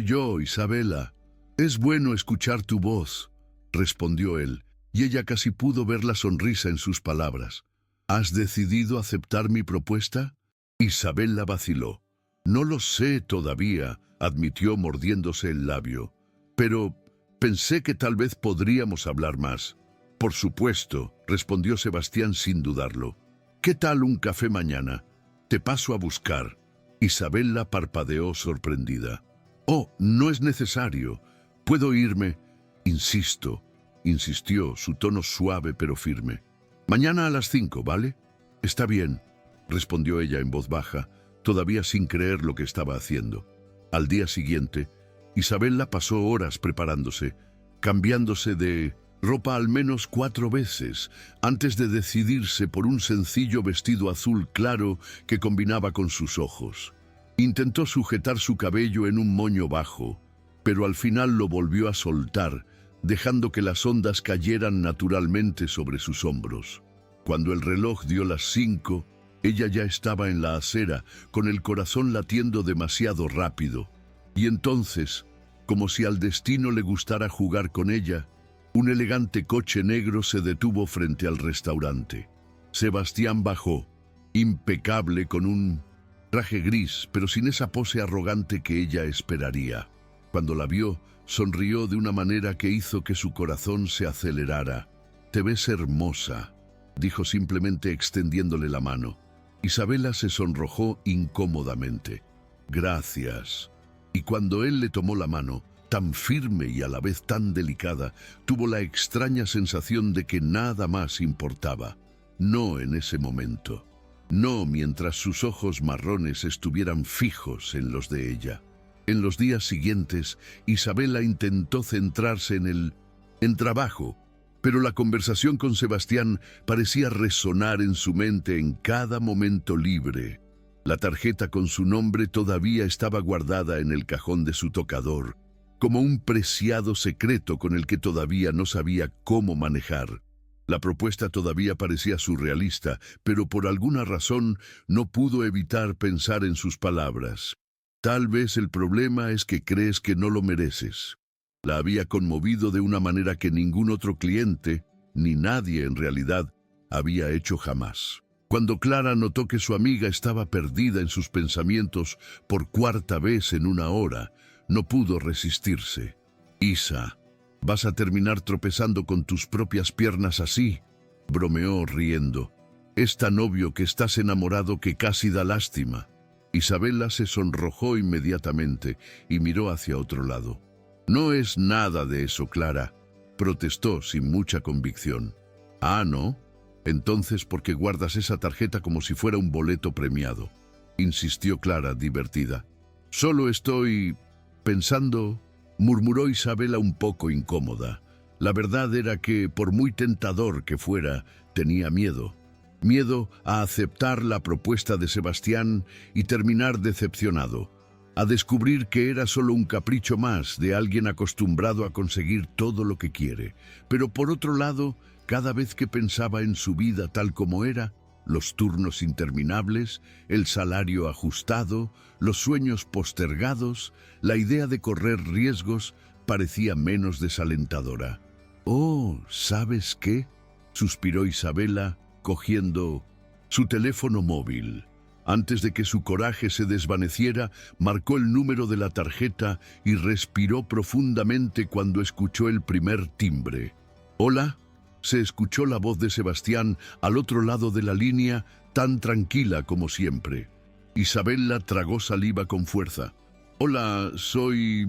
yo, Isabela. Es bueno escuchar tu voz», respondió él, y ella casi pudo ver la sonrisa en sus palabras. «¿Has decidido aceptar mi propuesta?». Isabela vaciló. «No lo sé todavía», admitió mordiéndose el labio. «Pero pensé que tal vez podríamos hablar más». «Por supuesto», respondió Sebastián sin dudarlo. «¿Qué tal un café mañana? Te paso a buscar». Isabela parpadeó sorprendida. «Oh, no es necesario. Puedo irme». «Insisto», insistió, su tono suave pero firme. «Mañana a las 5, ¿vale?» «Está bien», respondió ella en voz baja, todavía sin creer lo que estaba haciendo. Al día siguiente, Isabela pasó horas preparándose, cambiándose de ropa al menos 4 veces antes de decidirse por un sencillo vestido azul claro que combinaba con sus ojos. Intentó sujetar su cabello en un moño bajo, pero al final lo volvió a soltar, dejando que las ondas cayeran naturalmente sobre sus hombros. Cuando el reloj dio las 5, ella ya estaba en la acera, con el corazón latiendo demasiado rápido. Y entonces, como si al destino le gustara jugar con ella, un elegante coche negro se detuvo frente al restaurante. Sebastián bajó, impecable, con un traje gris, pero sin esa pose arrogante que ella esperaría. Cuando la vio, sonrió de una manera que hizo que su corazón se acelerara. «Te ves hermosa», dijo simplemente extendiéndole la mano. Isabela se sonrojó incómodamente. «Gracias». Y cuando él le tomó la mano, tan firme y a la vez tan delicada, tuvo la extraña sensación de que nada más importaba. No en ese momento. No mientras sus ojos marrones estuvieran fijos en los de ella. En los días siguientes, Isabela intentó centrarse en trabajo, pero la conversación con Sebastián parecía resonar en su mente en cada momento libre. La tarjeta con su nombre todavía estaba guardada en el cajón de su tocador, como un preciado secreto con el que todavía no sabía cómo manejar. La propuesta todavía parecía surrealista, pero por alguna razón no pudo evitar pensar en sus palabras. «Tal vez el problema es que crees que no lo mereces». La había conmovido de una manera que ningún otro cliente, ni nadie en realidad, había hecho jamás. Cuando Clara notó que su amiga estaba perdida en sus pensamientos por 4ª vez en una hora, no pudo resistirse. «Isa, vas a terminar tropezando con tus propias piernas así», bromeó riendo. «Es tan obvio que estás enamorado que casi da lástima». Isabela se sonrojó inmediatamente y miró hacia otro lado. «No es nada de eso, Clara», protestó sin mucha convicción. «Ah, ¿no? Entonces, ¿por qué guardas esa tarjeta como si fuera un boleto premiado?», insistió Clara, divertida. «Solo estoy pensando», murmuró Isabela un poco incómoda. La verdad era que, por muy tentador que fuera, tenía miedo. Miedo a aceptar la propuesta de Sebastián y terminar decepcionado, a descubrir que era solo un capricho más de alguien acostumbrado a conseguir todo lo que quiere. Pero por otro lado, cada vez que pensaba en su vida tal como era, los turnos interminables, el salario ajustado, los sueños postergados, la idea de correr riesgos parecía menos desalentadora. «Oh, ¿sabes qué?», suspiró Isabela, cogiendo su teléfono móvil. Antes de que su coraje se desvaneciera, marcó el número de la tarjeta y respiró profundamente cuando escuchó el primer timbre. «¿Hola?», se escuchó la voz de Sebastián al otro lado de la línea, tan tranquila como siempre. Isabela tragó saliva con fuerza. «Hola, soy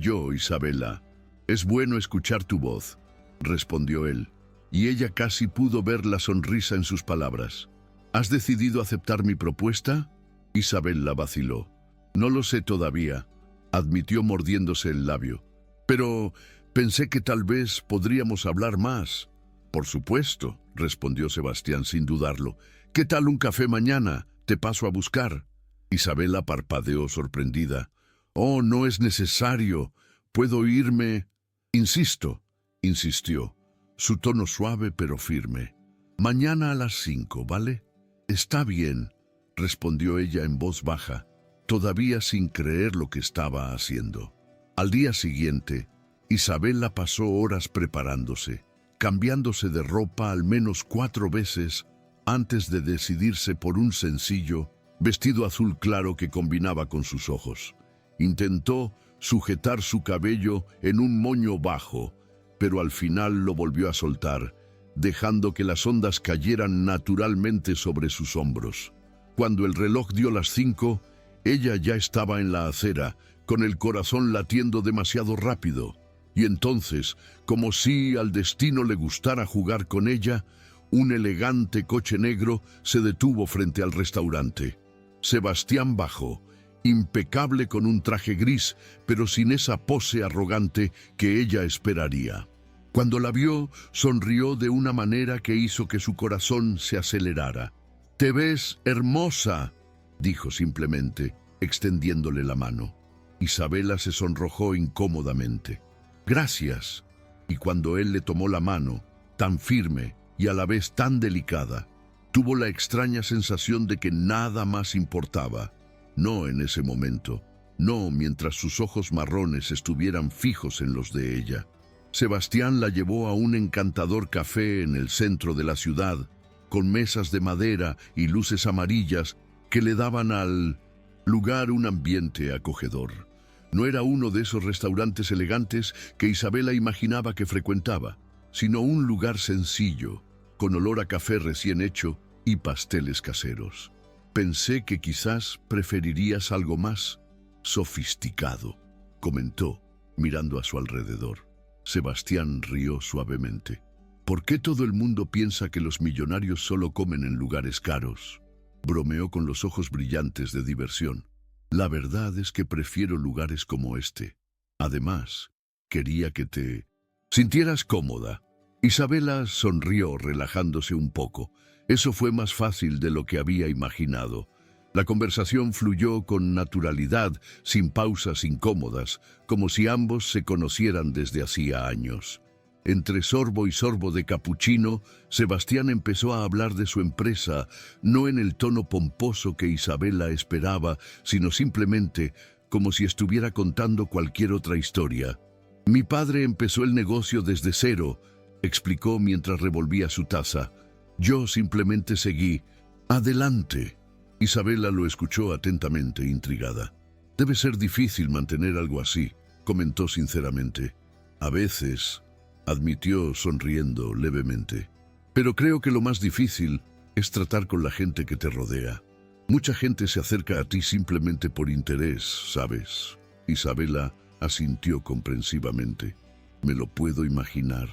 yo, Isabela. Es bueno escuchar tu voz», respondió él, y ella casi pudo ver la sonrisa en sus palabras. «¿Has decidido aceptar mi propuesta?», Isabela vaciló. «No lo sé todavía», admitió mordiéndose el labio. «Pero pensé que tal vez podríamos hablar más». «Por supuesto», respondió Sebastián sin dudarlo. «¿Qué tal un café mañana? Te paso a buscar». Isabela parpadeó sorprendida. «Oh, no es necesario. Puedo irme». «Insisto», insistió, su tono suave pero firme. «Mañana a las 5, ¿vale?» «Está bien», respondió ella en voz baja, todavía sin creer lo que estaba haciendo. Al día siguiente, Isabela pasó horas preparándose, cambiándose de ropa al menos 4 veces antes de decidirse por un sencillo vestido azul claro que combinaba con sus ojos. Intentó sujetar su cabello en un moño bajo, pero al final lo volvió a soltar, dejando que las ondas cayeran naturalmente sobre sus hombros. Cuando el reloj dio las 5, ella ya estaba en la acera, con el corazón latiendo demasiado rápido. Y entonces, como si al destino le gustara jugar con ella, un elegante coche negro se detuvo frente al restaurante. Sebastián bajó, impecable con un traje gris, pero sin esa pose arrogante que ella esperaría. Cuando la vio, sonrió de una manera que hizo que su corazón se acelerara. «Te ves hermosa», dijo simplemente, extendiéndole la mano. Isabela se sonrojó incómodamente. «Gracias». Y cuando él le tomó la mano, tan firme y a la vez tan delicada, tuvo la extraña sensación de que nada más importaba. No en ese momento, no mientras sus ojos marrones estuvieran fijos en los de ella. Sebastián la llevó a un encantador café en el centro de la ciudad, con mesas de madera y luces amarillas que le daban al lugar un ambiente acogedor. No era uno de esos restaurantes elegantes que Isabela imaginaba que frecuentaba, sino un lugar sencillo, con olor a café recién hecho y pasteles caseros. «Pensé que quizás preferirías algo más sofisticado», comentó, mirando a su alrededor. Sebastián rió suavemente. «¿Por qué todo el mundo piensa que los millonarios solo comen en lugares caros?», bromeó con los ojos brillantes de diversión. «La verdad es que prefiero lugares como este. Además, quería que te sintieras cómoda». Isabela sonrió, relajándose un poco. Eso fue más fácil de lo que había imaginado. La conversación fluyó con naturalidad, sin pausas incómodas, como si ambos se conocieran desde hacía años. Entre sorbo y sorbo de capuchino, Sebastián empezó a hablar de su empresa, no en el tono pomposo que Isabela esperaba, sino simplemente como si estuviera contando cualquier otra historia. «Mi padre empezó el negocio desde cero», explicó mientras revolvía su taza. «Yo simplemente seguí. Adelante». Isabela lo escuchó atentamente, intrigada. «Debe ser difícil mantener algo así», comentó sinceramente. «A veces», admitió sonriendo levemente. «Pero creo que lo más difícil es tratar con la gente que te rodea. Mucha gente se acerca a ti simplemente por interés, ¿sabes?». Isabela asintió comprensivamente. «Me lo puedo imaginar»,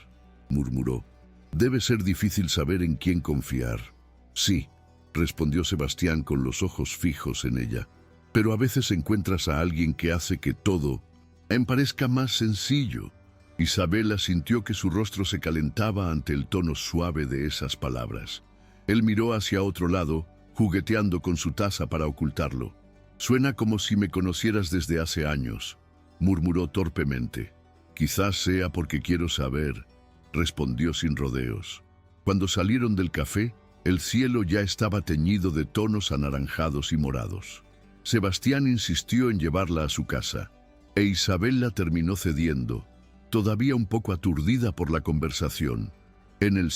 murmuró. «Debe ser difícil saber en quién confiar». «Sí», respondió Sebastián con los ojos fijos en ella. «Pero a veces encuentras a alguien que hace que todo parezca más sencillo». Isabela sintió que su rostro se calentaba ante el tono suave de esas palabras. Él miró hacia otro lado, jugueteando con su taza para ocultarlo. «Suena como si me conocieras desde hace años», murmuró torpemente. «Quizás sea porque quiero saber», respondió sin rodeos. Cuando salieron del café, el cielo ya estaba teñido de tonos anaranjados y morados. Sebastián insistió en llevarla a su casa, e Isabela terminó cediendo, todavía un poco aturdida por la conversación. En el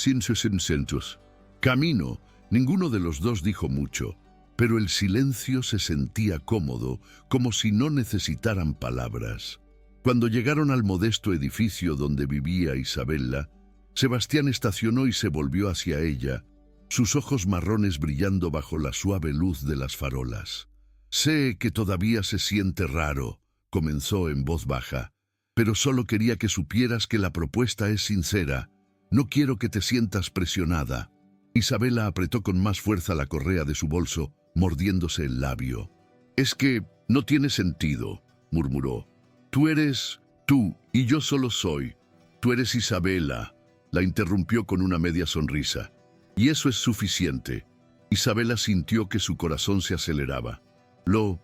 camino, ninguno de los dos dijo mucho, pero el silencio se sentía cómodo, como si no necesitaran palabras. Cuando llegaron al modesto edificio donde vivía Isabela, Sebastián estacionó y se volvió hacia ella, sus ojos marrones brillando bajo la suave luz de las farolas. «Sé que todavía se siente raro», comenzó en voz baja, «pero solo quería que supieras que la propuesta es sincera. No quiero que te sientas presionada». Isabela apretó con más fuerza la correa de su bolso, mordiéndose el labio. «Es que no tiene sentido», murmuró. «Tú eres tú y yo solo soy. Tú eres Isabela», la interrumpió con una media sonrisa. «Y eso es suficiente». Isabela sintió que su corazón se aceleraba. Lo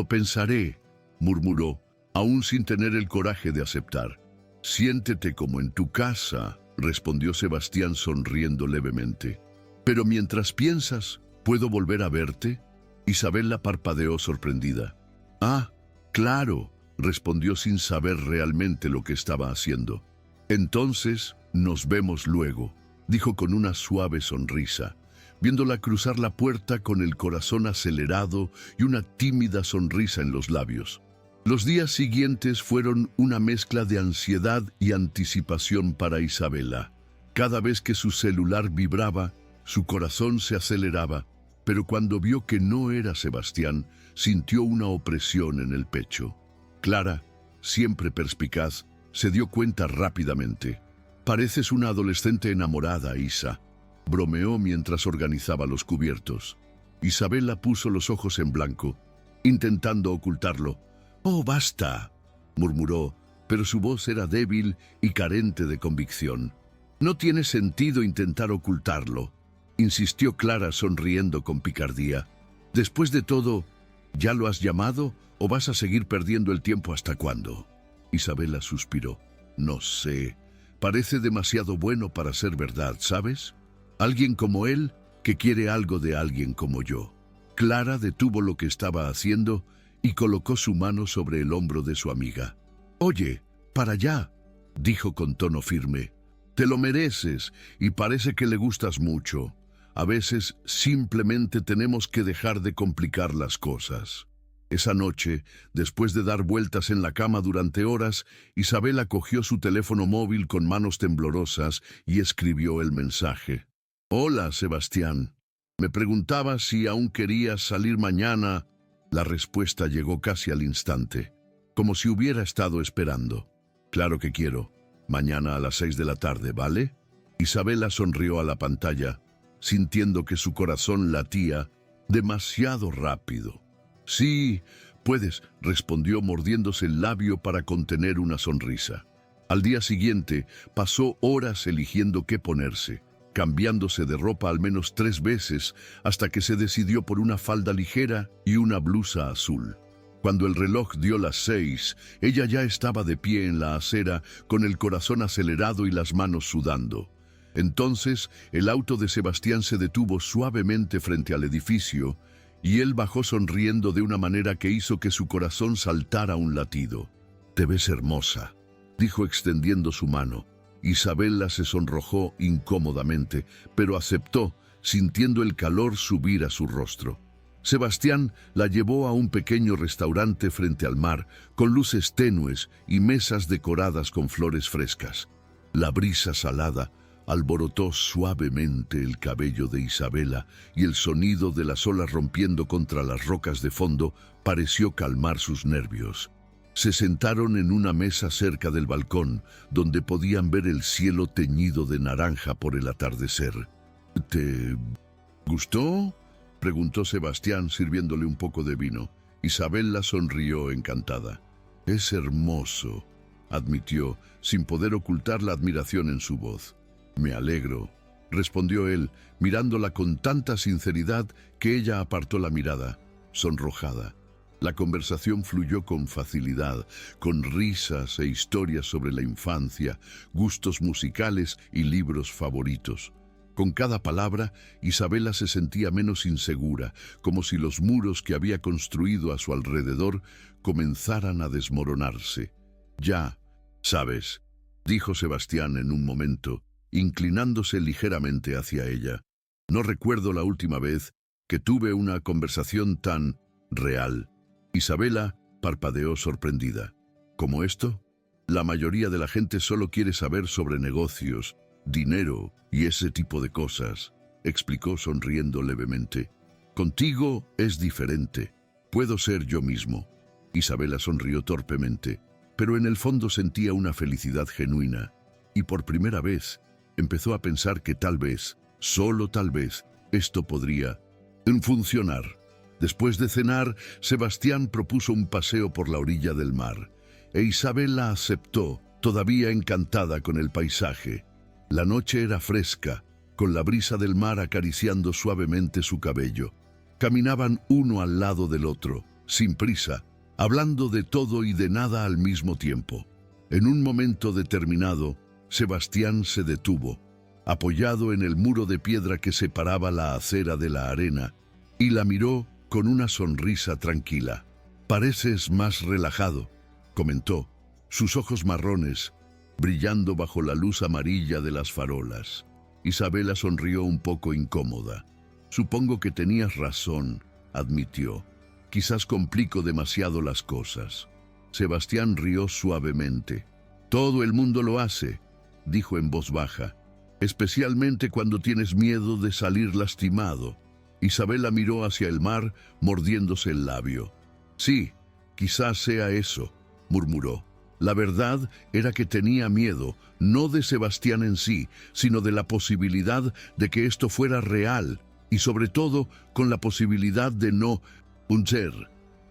pensaré», murmuró, aún sin tener el coraje de aceptar. «Siéntete como en tu casa», respondió Sebastián sonriendo levemente. «Pero mientras piensas, ¿puedo volver a verte?». Isabela parpadeó sorprendida. «Ah, claro», respondió sin saber realmente lo que estaba haciendo. «Entonces, nos vemos luego», dijo con una suave sonrisa, viéndola cruzar la puerta con el corazón acelerado y una tímida sonrisa en los labios. Los días siguientes fueron una mezcla de ansiedad y anticipación para Isabela. Cada vez que su celular vibraba, su corazón se aceleraba, pero cuando vio que no era Sebastián, sintió una opresión en el pecho. Clara, siempre perspicaz, se dio cuenta rápidamente. «Pareces una adolescente enamorada, Isa», bromeó mientras organizaba los cubiertos. Isabela puso los ojos en blanco, intentando ocultarlo. «Oh, basta», murmuró, pero su voz era débil y carente de convicción. «No tiene sentido intentar ocultarlo», insistió Clara sonriendo con picardía. «Después de todo, ¿ya lo has llamado o vas a seguir perdiendo el tiempo hasta cuándo?» Isabela suspiró. «No sé. Parece demasiado bueno para ser verdad, ¿sabes? Alguien como él que quiere algo de alguien como yo». Clara detuvo lo que estaba haciendo y colocó su mano sobre el hombro de su amiga. «Oye, para allá», dijo con tono firme. «Te lo mereces y parece que le gustas mucho. A veces simplemente tenemos que dejar de complicar las cosas». Esa noche, después de dar vueltas en la cama durante horas, Isabela cogió su teléfono móvil con manos temblorosas y escribió el mensaje. «Hola, Sebastián. Me preguntaba si aún querías salir mañana». La respuesta llegó casi al instante, como si hubiera estado esperando. «Claro que quiero. Mañana a las 6 de la tarde, ¿vale?» Isabela sonrió a la pantalla, sintiendo que su corazón latía demasiado rápido. «Sí, puedes», respondió mordiéndose el labio para contener una sonrisa. Al día siguiente, pasó horas eligiendo qué ponerse, cambiándose de ropa al menos 3 veces, hasta que se decidió por una falda ligera y una blusa azul. Cuando el reloj dio las 6, ella ya estaba de pie en la acera, con el corazón acelerado y las manos sudando. Entonces, el auto de Sebastián se detuvo suavemente frente al edificio, y él bajó sonriendo de una manera que hizo que su corazón saltara un latido. «Te ves hermosa», dijo extendiendo su mano. Isabela se sonrojó incómodamente, pero aceptó, sintiendo el calor subir a su rostro. Sebastián la llevó a un pequeño restaurante frente al mar, con luces tenues y mesas decoradas con flores frescas. La brisa salada alborotó suavemente el cabello de Isabela y el sonido de las olas rompiendo contra las rocas de fondo pareció calmar sus nervios. Se sentaron en una mesa cerca del balcón, donde podían ver el cielo teñido de naranja por el atardecer. «¿Te gustó?», preguntó Sebastián sirviéndole un poco de vino. Isabela sonrió encantada. «Es hermoso», admitió, sin poder ocultar la admiración en su voz. «Me alegro», respondió él, mirándola con tanta sinceridad que ella apartó la mirada, sonrojada. La conversación fluyó con facilidad, con risas e historias sobre la infancia, gustos musicales y libros favoritos. Con cada palabra, Isabela se sentía menos insegura, como si los muros que había construido a su alrededor comenzaran a desmoronarse. «Ya, sabes», dijo Sebastián en un momento, inclinándose ligeramente hacia ella. «No recuerdo la última vez que tuve una conversación tan real». Isabela parpadeó sorprendida. «¿Cómo esto? La mayoría de la gente solo quiere saber sobre negocios, dinero y ese tipo de cosas», explicó sonriendo levemente. «Contigo es diferente. Puedo ser yo mismo». Isabela sonrió torpemente, pero en el fondo sentía una felicidad genuina, y por primera vez empezó a pensar que tal vez, solo tal vez, esto podría funcionar. Después de cenar, Sebastián propuso un paseo por la orilla del mar, e Isabela aceptó, todavía encantada con el paisaje. La noche era fresca, con la brisa del mar acariciando suavemente su cabello. Caminaban uno al lado del otro, sin prisa, hablando de todo y de nada al mismo tiempo. En un momento determinado, Sebastián se detuvo, apoyado en el muro de piedra que separaba la acera de la arena, y la miró con una sonrisa tranquila. «Pareces más relajado», comentó, sus ojos marrones brillando bajo la luz amarilla de las farolas. Isabela sonrió un poco incómoda. «Supongo que tenías razón», admitió. «Quizás complico demasiado las cosas». Sebastián rió suavemente. «Todo el mundo lo hace», dijo en voz baja, «especialmente cuando tienes miedo de salir lastimado». Isabela miró hacia el mar, mordiéndose el labio. «Sí, quizás sea eso», murmuró. La verdad era que tenía miedo, no de Sebastián en sí, sino de la posibilidad de que esto fuera real, y sobre todo con la posibilidad de no ser.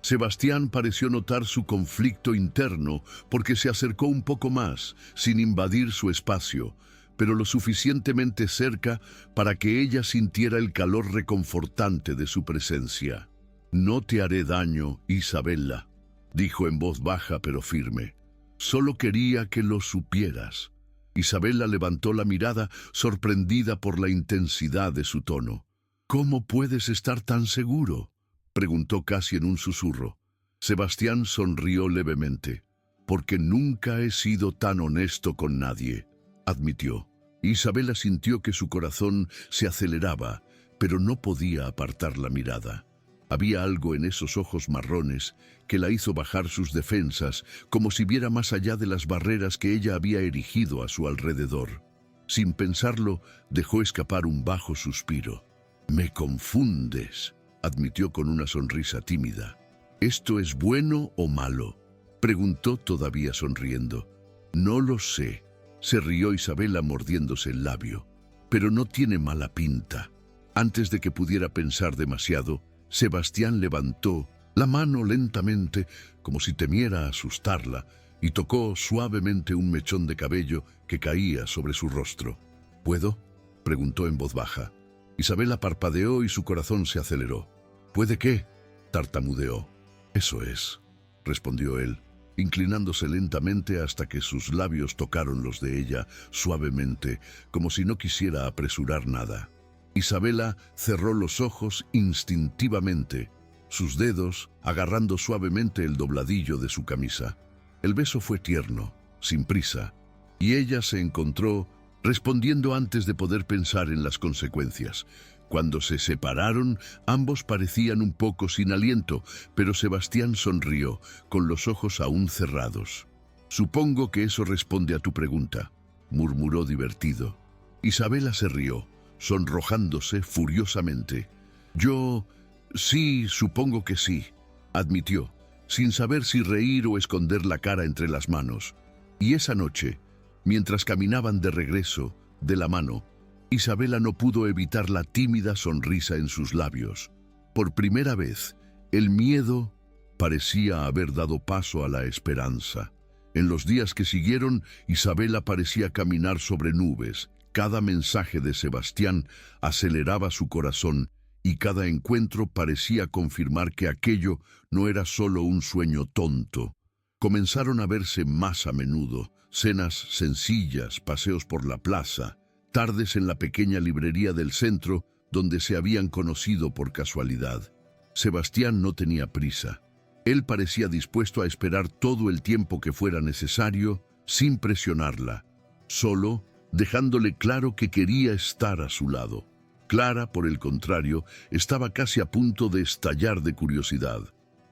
Sebastián pareció notar su conflicto interno porque se acercó un poco más, sin invadir su espacio, pero lo suficientemente cerca para que ella sintiera el calor reconfortante de su presencia. «No te haré daño, Isabella», dijo en voz baja pero firme. «Solo quería que lo supieras». Isabella levantó la mirada, sorprendida por la intensidad de su tono. «¿Cómo puedes estar tan seguro?», preguntó casi en un susurro. Sebastián sonrió levemente. «Porque nunca he sido tan honesto con nadie», admitió. Isabella sintió que su corazón se aceleraba, pero no podía apartar la mirada. Había algo en esos ojos marrones que la hizo bajar sus defensas, como si viera más allá de las barreras que ella había erigido a su alrededor. Sin pensarlo, dejó escapar un bajo suspiro. «Me confundes», admitió con una sonrisa tímida. «¿Esto es bueno o malo?», preguntó todavía sonriendo. «No lo sé», se rió Isabella mordiéndose el labio. «Pero no tiene mala pinta». Antes de que pudiera pensar demasiado, Sebastián levantó la mano lentamente, como si temiera asustarla, y tocó suavemente un mechón de cabello que caía sobre su rostro. «¿Puedo?», preguntó en voz baja. Isabella parpadeó y su corazón se aceleró. «¿Puede qué?», tartamudeó. «Eso es», respondió él, inclinándose lentamente hasta que sus labios tocaron los de ella suavemente, como si no quisiera apresurar nada. Isabella cerró los ojos instintivamente, sus dedos agarrando suavemente el dobladillo de su camisa. El beso fue tierno, sin prisa, y ella se encontró respondiendo antes de poder pensar en las consecuencias. Cuando se separaron, ambos parecían un poco sin aliento, pero Sebastián sonrió, con los ojos aún cerrados. «Supongo que eso responde a tu pregunta», murmuró divertido. Isabella se rió, sonrojándose furiosamente. «Yo... sí, supongo que sí», admitió, sin saber si reír o esconder la cara entre las manos. Y esa noche, mientras caminaban de regreso, de la mano, Isabella no pudo evitar la tímida sonrisa en sus labios. Por primera vez, el miedo parecía haber dado paso a la esperanza. En los días que siguieron, Isabella parecía caminar sobre nubes. Cada mensaje de Sebastián aceleraba su corazón y cada encuentro parecía confirmar que aquello no era solo un sueño tonto. Comenzaron a verse más a menudo, cenas sencillas, paseos por la plaza, tardes en la pequeña librería del centro donde se habían conocido por casualidad. Sebastián no tenía prisa. Él parecía dispuesto a esperar todo el tiempo que fuera necesario, sin presionarla, solo dejándole claro que quería estar a su lado. Clara, por el contrario, estaba casi a punto de estallar de curiosidad.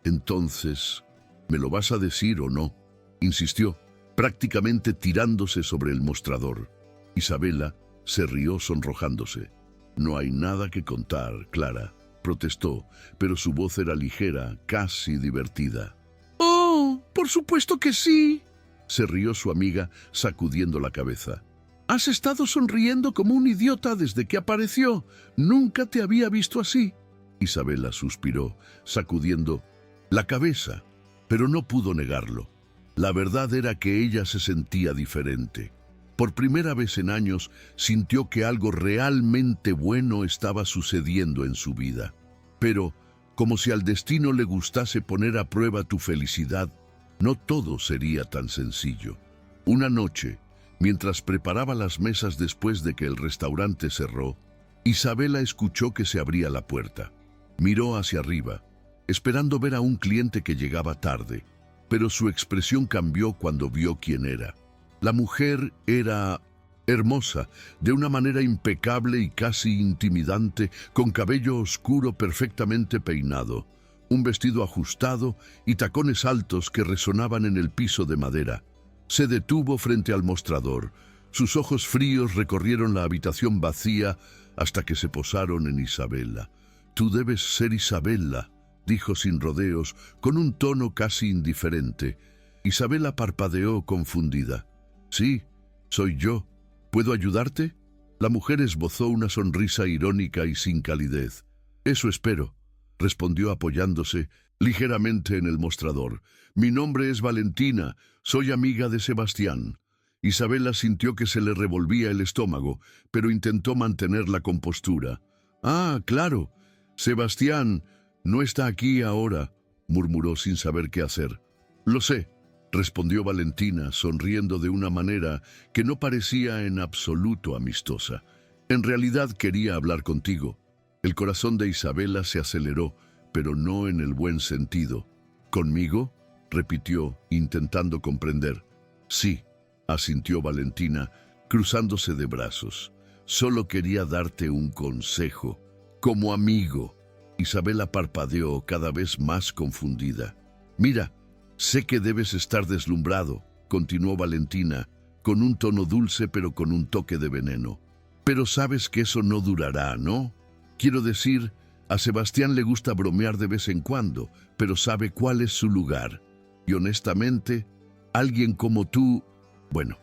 «Entonces, ¿me lo vas a decir o no?», insistió, prácticamente tirándose sobre el mostrador. Isabella se rió sonrojándose. «No hay nada que contar, Clara», protestó, pero su voz era ligera, casi divertida. «Oh, por supuesto que sí», se rió su amiga, sacudiendo la cabeza. «Has estado sonriendo como un idiota desde que apareció. Nunca te había visto así». Isabella suspiró, sacudiendo la cabeza, pero no pudo negarlo. La verdad era que ella se sentía diferente. Por primera vez en años, sintió que algo realmente bueno estaba sucediendo en su vida. Pero, como si al destino le gustase poner a prueba tu felicidad, no todo sería tan sencillo. Una noche, mientras preparaba las mesas después de que el restaurante cerró, Isabella escuchó que se abría la puerta. Miró hacia arriba, esperando ver a un cliente que llegaba tarde, pero su expresión cambió cuando vio quién era. La mujer era hermosa, de una manera impecable y casi intimidante, con cabello oscuro perfectamente peinado, un vestido ajustado y tacones altos que resonaban en el piso de madera. Se detuvo frente al mostrador. Sus ojos fríos recorrieron la habitación vacía hasta que se posaron en Isabella. «Tú debes ser Isabella», dijo sin rodeos, con un tono casi indiferente. Isabella parpadeó confundida. «Sí, soy yo. ¿Puedo ayudarte?». La mujer esbozó una sonrisa irónica y sin calidez. «Eso espero», respondió apoyándose ligeramente en el mostrador. Mi nombre es Valentina, soy amiga de Sebastián. Isabela sintió que se le revolvía el estómago, pero intentó mantener la compostura. Ah, claro, Sebastián no está aquí ahora, murmuró sin saber qué hacer. Lo sé, respondió Valentina, sonriendo de una manera que no parecía en absoluto amistosa. En realidad quería hablar contigo. El corazón de Isabela se aceleró, pero no en el buen sentido. ¿Conmigo?, repitió, intentando comprender. Sí, asintió Valentina, cruzándose de brazos. Solo quería darte un consejo, como amigo. Isabela parpadeó, cada vez más confundida. Mira, sé que debes estar deslumbrado, continuó Valentina, con un tono dulce pero con un toque de veneno. Pero sabes que eso no durará, ¿no? Quiero decir, a Sebastián le gusta bromear de vez en cuando, pero sabe cuál es su lugar. Y honestamente, alguien como tú, bueno,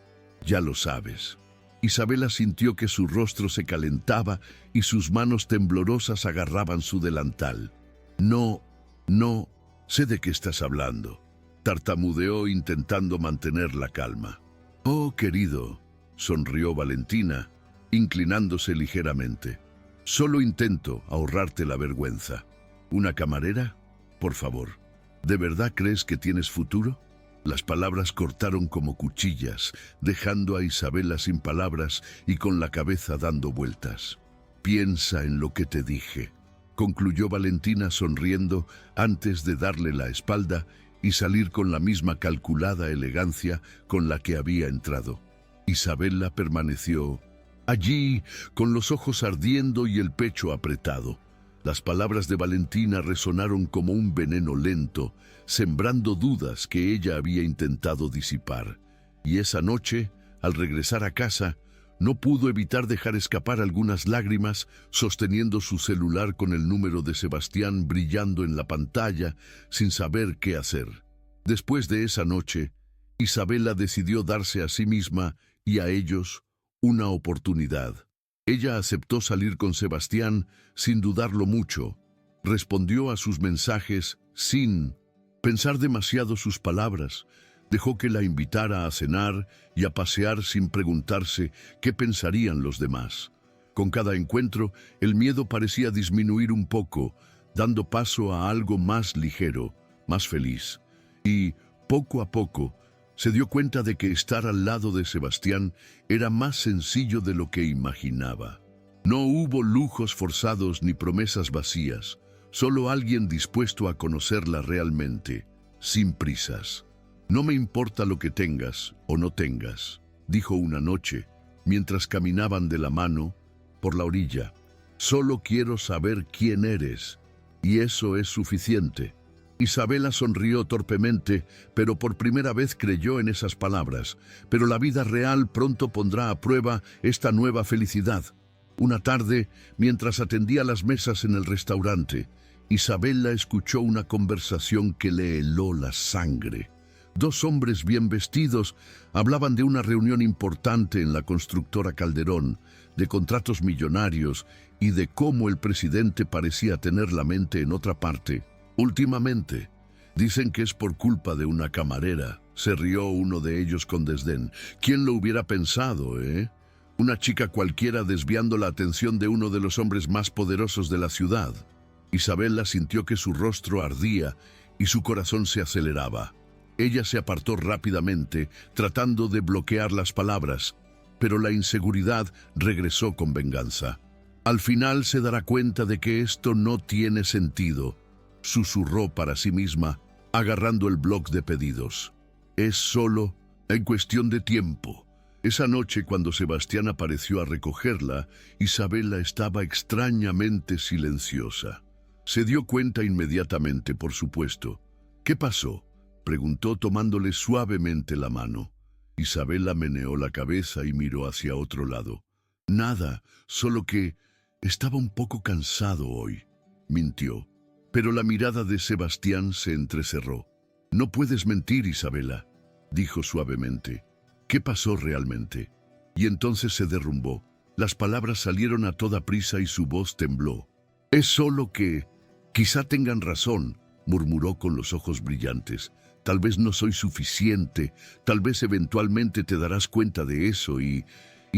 ya lo sabes. Isabela sintió que su rostro se calentaba y sus manos temblorosas agarraban su delantal. No, sé de qué estás hablando, tartamudeó intentando mantener la calma. Oh, querido, sonrió Valentina, inclinándose ligeramente. Solo intento ahorrarte la vergüenza. ¿Una camarera? Por favor, ¿de verdad crees que tienes futuro? Las palabras cortaron como cuchillas, dejando a Isabela sin palabras y con la cabeza dando vueltas. Piensa en lo que te dije, concluyó Valentina sonriendo antes de darle la espalda y salir con la misma calculada elegancia con la que había entrado. Isabela permaneció allí, con los ojos ardiendo y el pecho apretado. Las palabras de Valentina resonaron como un veneno lento, sembrando dudas que ella había intentado disipar. Y esa noche, al regresar a casa, no pudo evitar dejar escapar algunas lágrimas, sosteniendo su celular con el número de Sebastián brillando en la pantalla, sin saber qué hacer. Después de esa noche, Isabela decidió darse a sí misma y a ellos una oportunidad. Ella aceptó salir con Sebastián sin dudarlo mucho. Respondió a sus mensajes sin pensar demasiado sus palabras. Dejó que la invitara a cenar y a pasear sin preguntarse qué pensarían los demás. Con cada encuentro, el miedo parecía disminuir un poco, dando paso a algo más ligero, más feliz. Y, poco a poco, se dio cuenta de que estar al lado de Sebastián era más sencillo de lo que imaginaba. No hubo lujos forzados ni promesas vacías, solo alguien dispuesto a conocerla realmente, sin prisas. No me importa lo que tengas o no tengas, dijo una noche, mientras caminaban de la mano por la orilla. Solo quiero saber quién eres, y eso es suficiente. Isabela sonrió torpemente, pero por primera vez creyó en esas palabras. Pero la vida real pronto pondrá a prueba esta nueva felicidad. Una tarde, mientras atendía las mesas en el restaurante, Isabela escuchó una conversación que le heló la sangre. Dos hombres bien vestidos hablaban de una reunión importante en la constructora Calderón, de contratos millonarios y de cómo el presidente parecía tener la mente en otra parte. Últimamente, dicen que es por culpa de una camarera, se rió uno de ellos con desdén. ¿Quién lo hubiera pensado, eh? Una chica cualquiera desviando la atención de uno de los hombres más poderosos de la ciudad. Isabela sintió que su rostro ardía y su corazón se aceleraba. Ella se apartó rápidamente, tratando de bloquear las palabras, pero la inseguridad regresó con venganza. Al final se dará cuenta de que esto no tiene sentido, susurró para sí misma, agarrando el bloc de pedidos. Es solo en cuestión de tiempo. Esa noche, cuando Sebastián apareció a recogerla, Isabela estaba extrañamente silenciosa. Se dio cuenta inmediatamente, por supuesto. ¿Qué pasó?, preguntó tomándole suavemente la mano. Isabela meneó la cabeza y miró hacia otro lado. Nada, solo que estaba un poco cansado hoy, mintió. Pero la mirada de Sebastián se entrecerró. No puedes mentir, Isabela, dijo suavemente. ¿Qué pasó realmente? Y entonces se derrumbó. Las palabras salieron a toda prisa y su voz tembló. Es solo que quizá tengan razón, murmuró con los ojos brillantes. Tal vez no soy suficiente, tal vez eventualmente te darás cuenta de eso y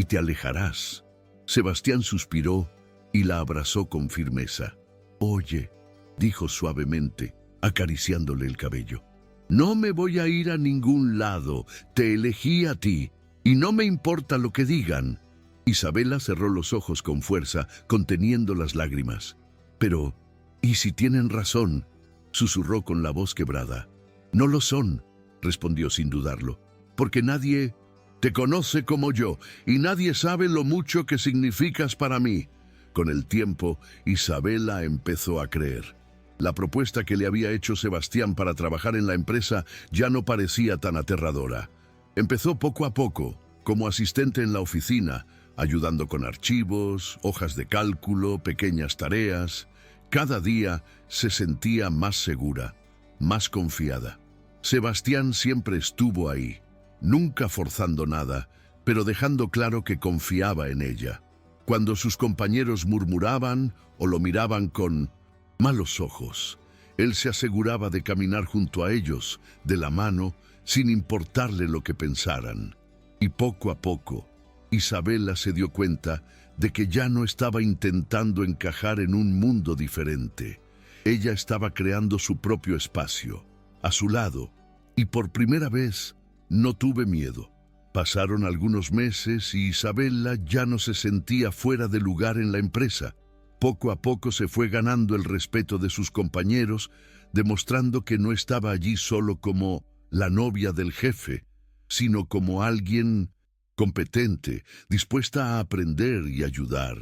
te alejarás. Sebastián suspiró y la abrazó con firmeza. Oye, dijo suavemente, acariciándole el cabello. No me voy a ir a ningún lado, te elegí a ti, y no me importa lo que digan. Isabela cerró los ojos con fuerza, conteniendo las lágrimas. Pero, ¿y si tienen razón?, susurró con la voz quebrada. No lo son, respondió sin dudarlo, porque nadie te conoce como yo, y nadie sabe lo mucho que significas para mí. Con el tiempo, Isabela empezó a creer. La propuesta que le había hecho Sebastián para trabajar en la empresa ya no parecía tan aterradora. Empezó poco a poco, como asistente en la oficina, ayudando con archivos, hojas de cálculo, pequeñas tareas. Cada día se sentía más segura, más confiada. Sebastián siempre estuvo ahí, nunca forzando nada, pero dejando claro que confiaba en ella. Cuando sus compañeros murmuraban o lo miraban con malos ojos, él se aseguraba de caminar junto a ellos, de la mano, sin importarle lo que pensaran. Y poco a poco, Isabela se dio cuenta de que ya no estaba intentando encajar en un mundo diferente. Ella estaba creando su propio espacio, a su lado, y por primera vez no tuve miedo. Pasaron algunos meses y Isabela ya no se sentía fuera de lugar en la empresa. Poco a poco se fue ganando el respeto de sus compañeros, demostrando que no estaba allí solo como la novia del jefe, sino como alguien competente, dispuesta a aprender y ayudar.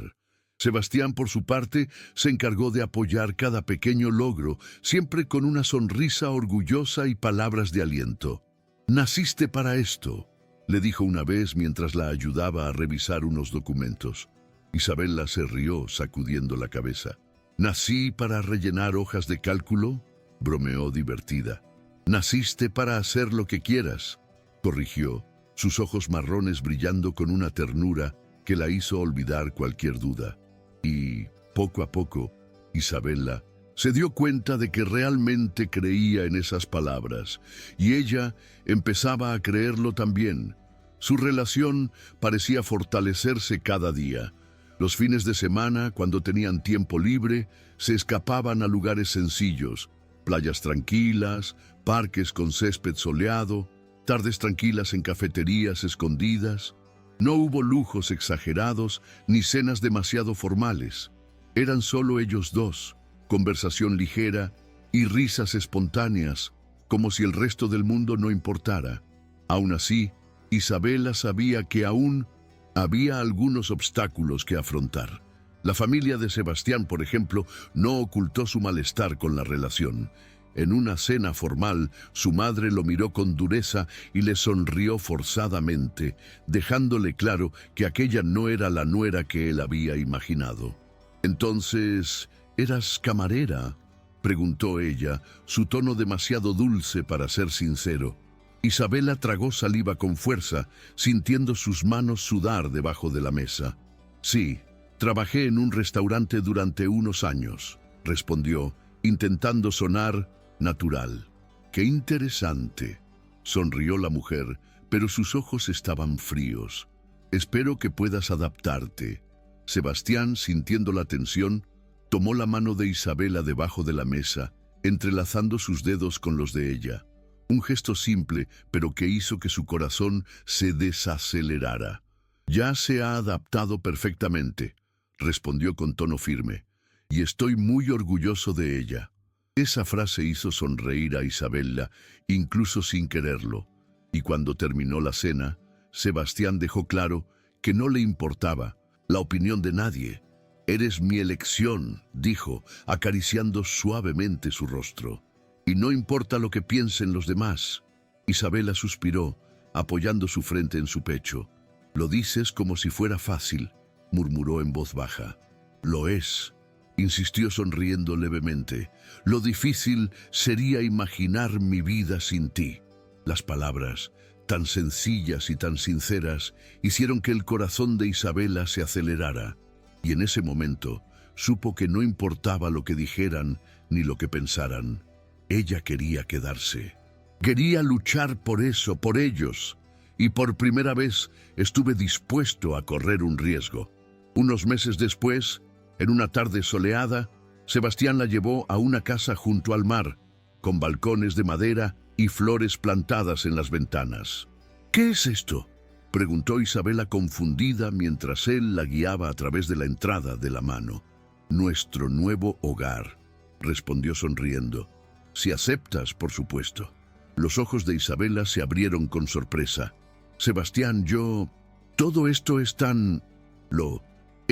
Sebastián, por su parte, se encargó de apoyar cada pequeño logro, siempre con una sonrisa orgullosa y palabras de aliento. «Naciste para esto», le dijo una vez mientras la ayudaba a revisar unos documentos. Isabela se rió, sacudiendo la cabeza. «¿Nací para rellenar hojas de cálculo?», bromeó divertida. «Naciste para hacer lo que quieras», corrigió, sus ojos marrones brillando con una ternura que la hizo olvidar cualquier duda. Y, poco a poco, Isabela se dio cuenta de que realmente creía en esas palabras, y ella empezaba a creerlo también. Su relación parecía fortalecerse cada día. Los fines de semana, cuando tenían tiempo libre, se escapaban a lugares sencillos, playas tranquilas, parques con césped soleado, tardes tranquilas en cafeterías escondidas. No hubo lujos exagerados ni cenas demasiado formales. Eran solo ellos dos, conversación ligera y risas espontáneas, como si el resto del mundo no importara. Aún así, Isabela sabía que aún había algunos obstáculos que afrontar. La familia de Sebastián, por ejemplo, no ocultó su malestar con la relación. En una cena formal, su madre lo miró con dureza y le sonrió forzadamente, dejándole claro que aquella no era la nuera que él había imaginado. «Entonces, ¿eras camarera?», preguntó ella, su tono demasiado dulce para ser sincero. Isabela tragó saliva con fuerza, sintiendo sus manos sudar debajo de la mesa. «Sí, trabajé en un restaurante durante unos años», respondió, intentando sonar natural. «Qué interesante», sonrió la mujer, pero sus ojos estaban fríos. «Espero que puedas adaptarte». Sebastián, sintiendo la tensión, tomó la mano de Isabela debajo de la mesa, entrelazando sus dedos con los de ella. Un gesto simple, pero que hizo que su corazón se desacelerara. «Ya se ha adaptado perfectamente», respondió con tono firme, «y estoy muy orgulloso de ella». Esa frase hizo sonreír a Isabela, incluso sin quererlo, y cuando terminó la cena, Sebastián dejó claro que no le importaba la opinión de nadie. «Eres mi elección», dijo, acariciando suavemente su rostro. «Y no importa lo que piensen los demás». Isabela suspiró, apoyando su frente en su pecho. «Lo dices como si fuera fácil», murmuró en voz baja. «Lo es», insistió sonriendo levemente. «Lo difícil sería imaginar mi vida sin ti». Las palabras, tan sencillas y tan sinceras, hicieron que el corazón de Isabela se acelerara. Y en ese momento supo que no importaba lo que dijeran ni lo que pensaran. Ella quería quedarse. Quería luchar por eso, por ellos. Y por primera vez estuve dispuesto a correr un riesgo. Unos meses después, en una tarde soleada, Sebastián la llevó a una casa junto al mar, con balcones de madera y flores plantadas en las ventanas. «¿Qué es esto?», preguntó Isabela confundida mientras él la guiaba a través de la entrada de la mano. «Nuestro nuevo hogar», respondió sonriendo. «Si aceptas, por supuesto». Los ojos de Isabela se abrieron con sorpresa. «Sebastián, todo esto es tan...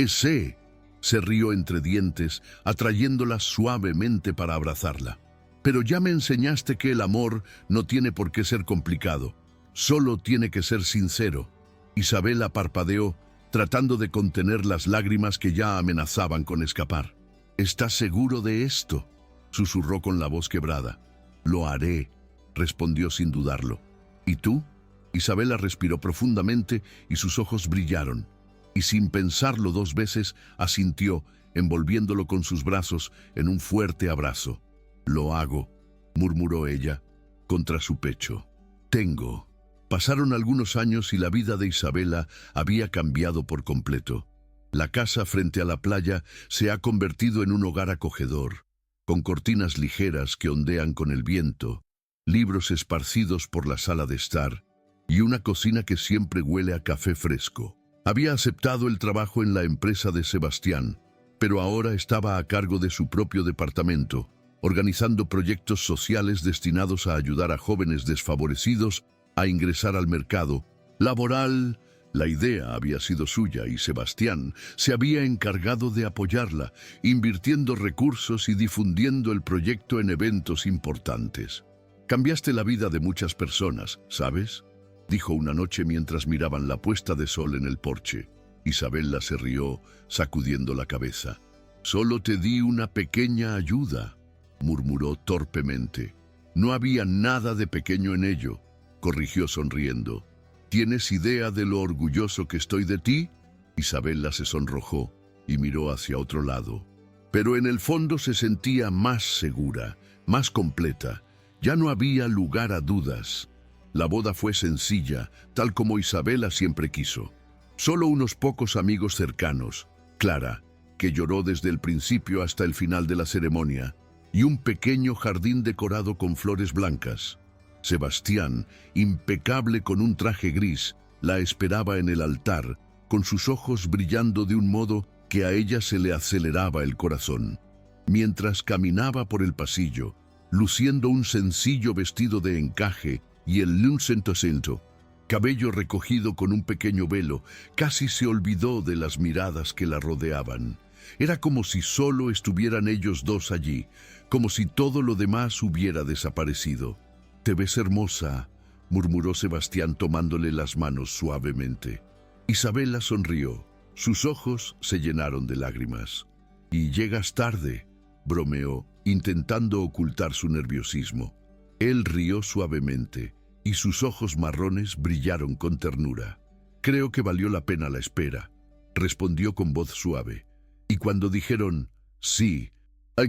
sé», se rió entre dientes, atrayéndola suavemente para abrazarla. «Pero ya me enseñaste que el amor no tiene por qué ser complicado. Solo tiene que ser sincero». Isabela parpadeó, tratando de contener las lágrimas que ya amenazaban con escapar. «¿Estás seguro de esto?», susurró con la voz quebrada. «Lo haré», respondió sin dudarlo. «¿Y tú?». Isabela respiró profundamente y sus ojos brillaron. Y sin pensarlo 2 veces, asintió, envolviéndolo con sus brazos en un fuerte abrazo. «Lo hago», murmuró ella, contra su pecho. «Tengo». Pasaron algunos años y la vida de Isabela había cambiado por completo. La casa frente a la playa se ha convertido en un hogar acogedor, con cortinas ligeras que ondean con el viento, libros esparcidos por la sala de estar y una cocina que siempre huele a café fresco. Había aceptado el trabajo en la empresa de Sebastián, pero ahora estaba a cargo de su propio departamento, organizando proyectos sociales destinados a ayudar a jóvenes desfavorecidos a ingresar al mercado laboral. La idea había sido suya y Sebastián se había encargado de apoyarla, invirtiendo recursos y difundiendo el proyecto en eventos importantes. «Cambiaste la vida de muchas personas, ¿sabes?», dijo una noche mientras miraban la puesta de sol en el porche. Isabela se rió, sacudiendo la cabeza. «Solo te di una pequeña ayuda», murmuró torpemente. «No había nada de pequeño en ello», corrigió sonriendo. «¿Tienes idea de lo orgulloso que estoy de ti?». Isabela se sonrojó y miró hacia otro lado. Pero en el fondo se sentía más segura, más completa. Ya no había lugar a dudas. La boda fue sencilla, tal como Isabela siempre quiso. Solo unos pocos amigos cercanos, Clara, que lloró desde el principio hasta el final de la ceremonia, y un pequeño jardín decorado con flores blancas. Sebastián, impecable con un traje gris, la esperaba en el altar, con sus ojos brillando de un modo que a ella se le aceleraba el corazón. Mientras caminaba por el pasillo, luciendo un sencillo vestido de encaje y el luncentocento, cabello recogido con un pequeño velo, casi se olvidó de las miradas que la rodeaban. Era como si solo estuvieran ellos dos allí, como si todo lo demás hubiera desaparecido. «Te ves hermosa», murmuró Sebastián tomándole las manos suavemente. Isabela sonrió. Sus ojos se llenaron de lágrimas. «Y llegas tarde», bromeó, intentando ocultar su nerviosismo. Él rió suavemente, y sus ojos marrones brillaron con ternura. «Creo que valió la pena la espera», respondió con voz suave. Y cuando dijeron «sí,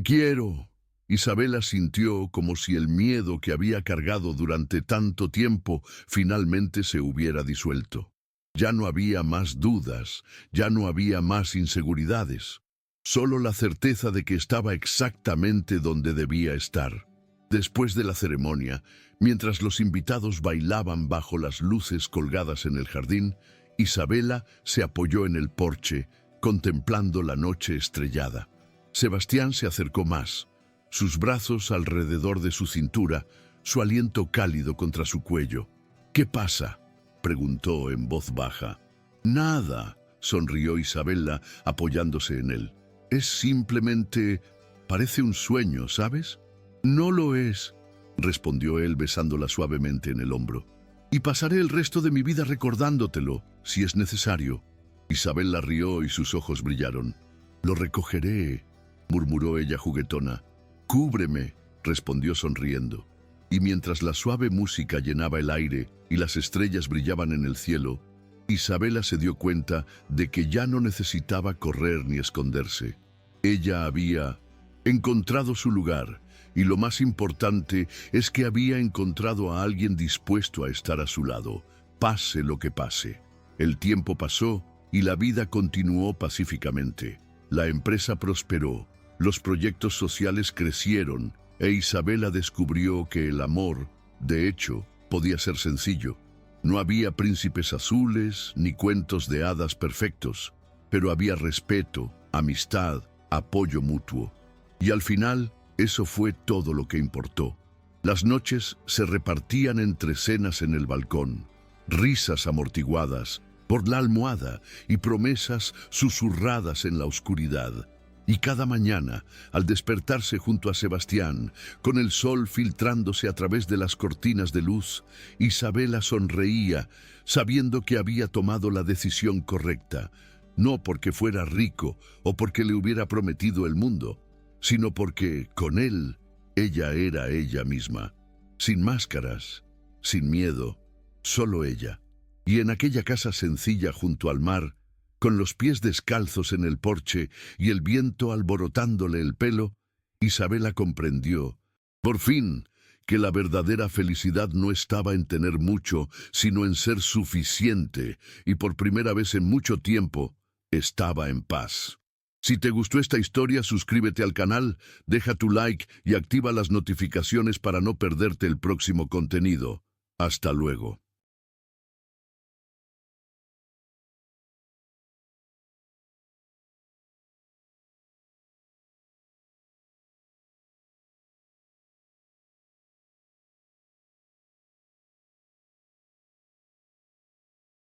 quiero», Isabela sintió como si el miedo que había cargado durante tanto tiempo finalmente se hubiera disuelto. Ya no había más dudas, ya no había más inseguridades. Solo la certeza de que estaba exactamente donde debía estar. Después de la ceremonia, mientras los invitados bailaban bajo las luces colgadas en el jardín, Isabela se apoyó en el porche, contemplando la noche estrellada. Sebastián se acercó más, sus brazos alrededor de su cintura, su aliento cálido contra su cuello. «¿Qué pasa?», preguntó en voz baja. «Nada», sonrió Isabela apoyándose en él. «Es simplemente... parece un sueño, ¿sabes?». «No lo es», respondió él besándola suavemente en el hombro. «Y pasaré el resto de mi vida recordándotelo, si es necesario». Isabela rió y sus ojos brillaron. «Lo recogeré», murmuró ella juguetona. «Cúbreme», respondió sonriendo. Y mientras la suave música llenaba el aire y las estrellas brillaban en el cielo, Isabela se dio cuenta de que ya no necesitaba correr ni esconderse. Ella había encontrado su lugar, Y lo más importante es que había encontrado a alguien dispuesto a estar a su lado, pase lo que pase. El tiempo pasó y la vida continuó pacíficamente. La empresa prosperó, los proyectos sociales crecieron e Isabela descubrió que el amor, de hecho, podía ser sencillo. No había príncipes azules ni cuentos de hadas perfectos, pero había respeto, amistad, apoyo mutuo. Y al final, eso fue todo lo que importó. Las noches se repartían entre cenas en el balcón, risas amortiguadas por la almohada y promesas susurradas en la oscuridad. Y cada mañana, al despertarse junto a Sebastián, con el sol filtrándose a través de las cortinas de luz, Isabela sonreía, sabiendo que había tomado la decisión correcta, no porque fuera rico o porque le hubiera prometido el mundo, sino porque, con él, ella era ella misma, sin máscaras, sin miedo, solo ella. Y en aquella casa sencilla junto al mar, con los pies descalzos en el porche y el viento alborotándole el pelo, Isabela comprendió, por fin, que la verdadera felicidad no estaba en tener mucho, sino en ser suficiente, y por primera vez en mucho tiempo, estaba en paz. Si te gustó esta historia, suscríbete al canal, deja tu like y activa las notificaciones para no perderte el próximo contenido. Hasta luego.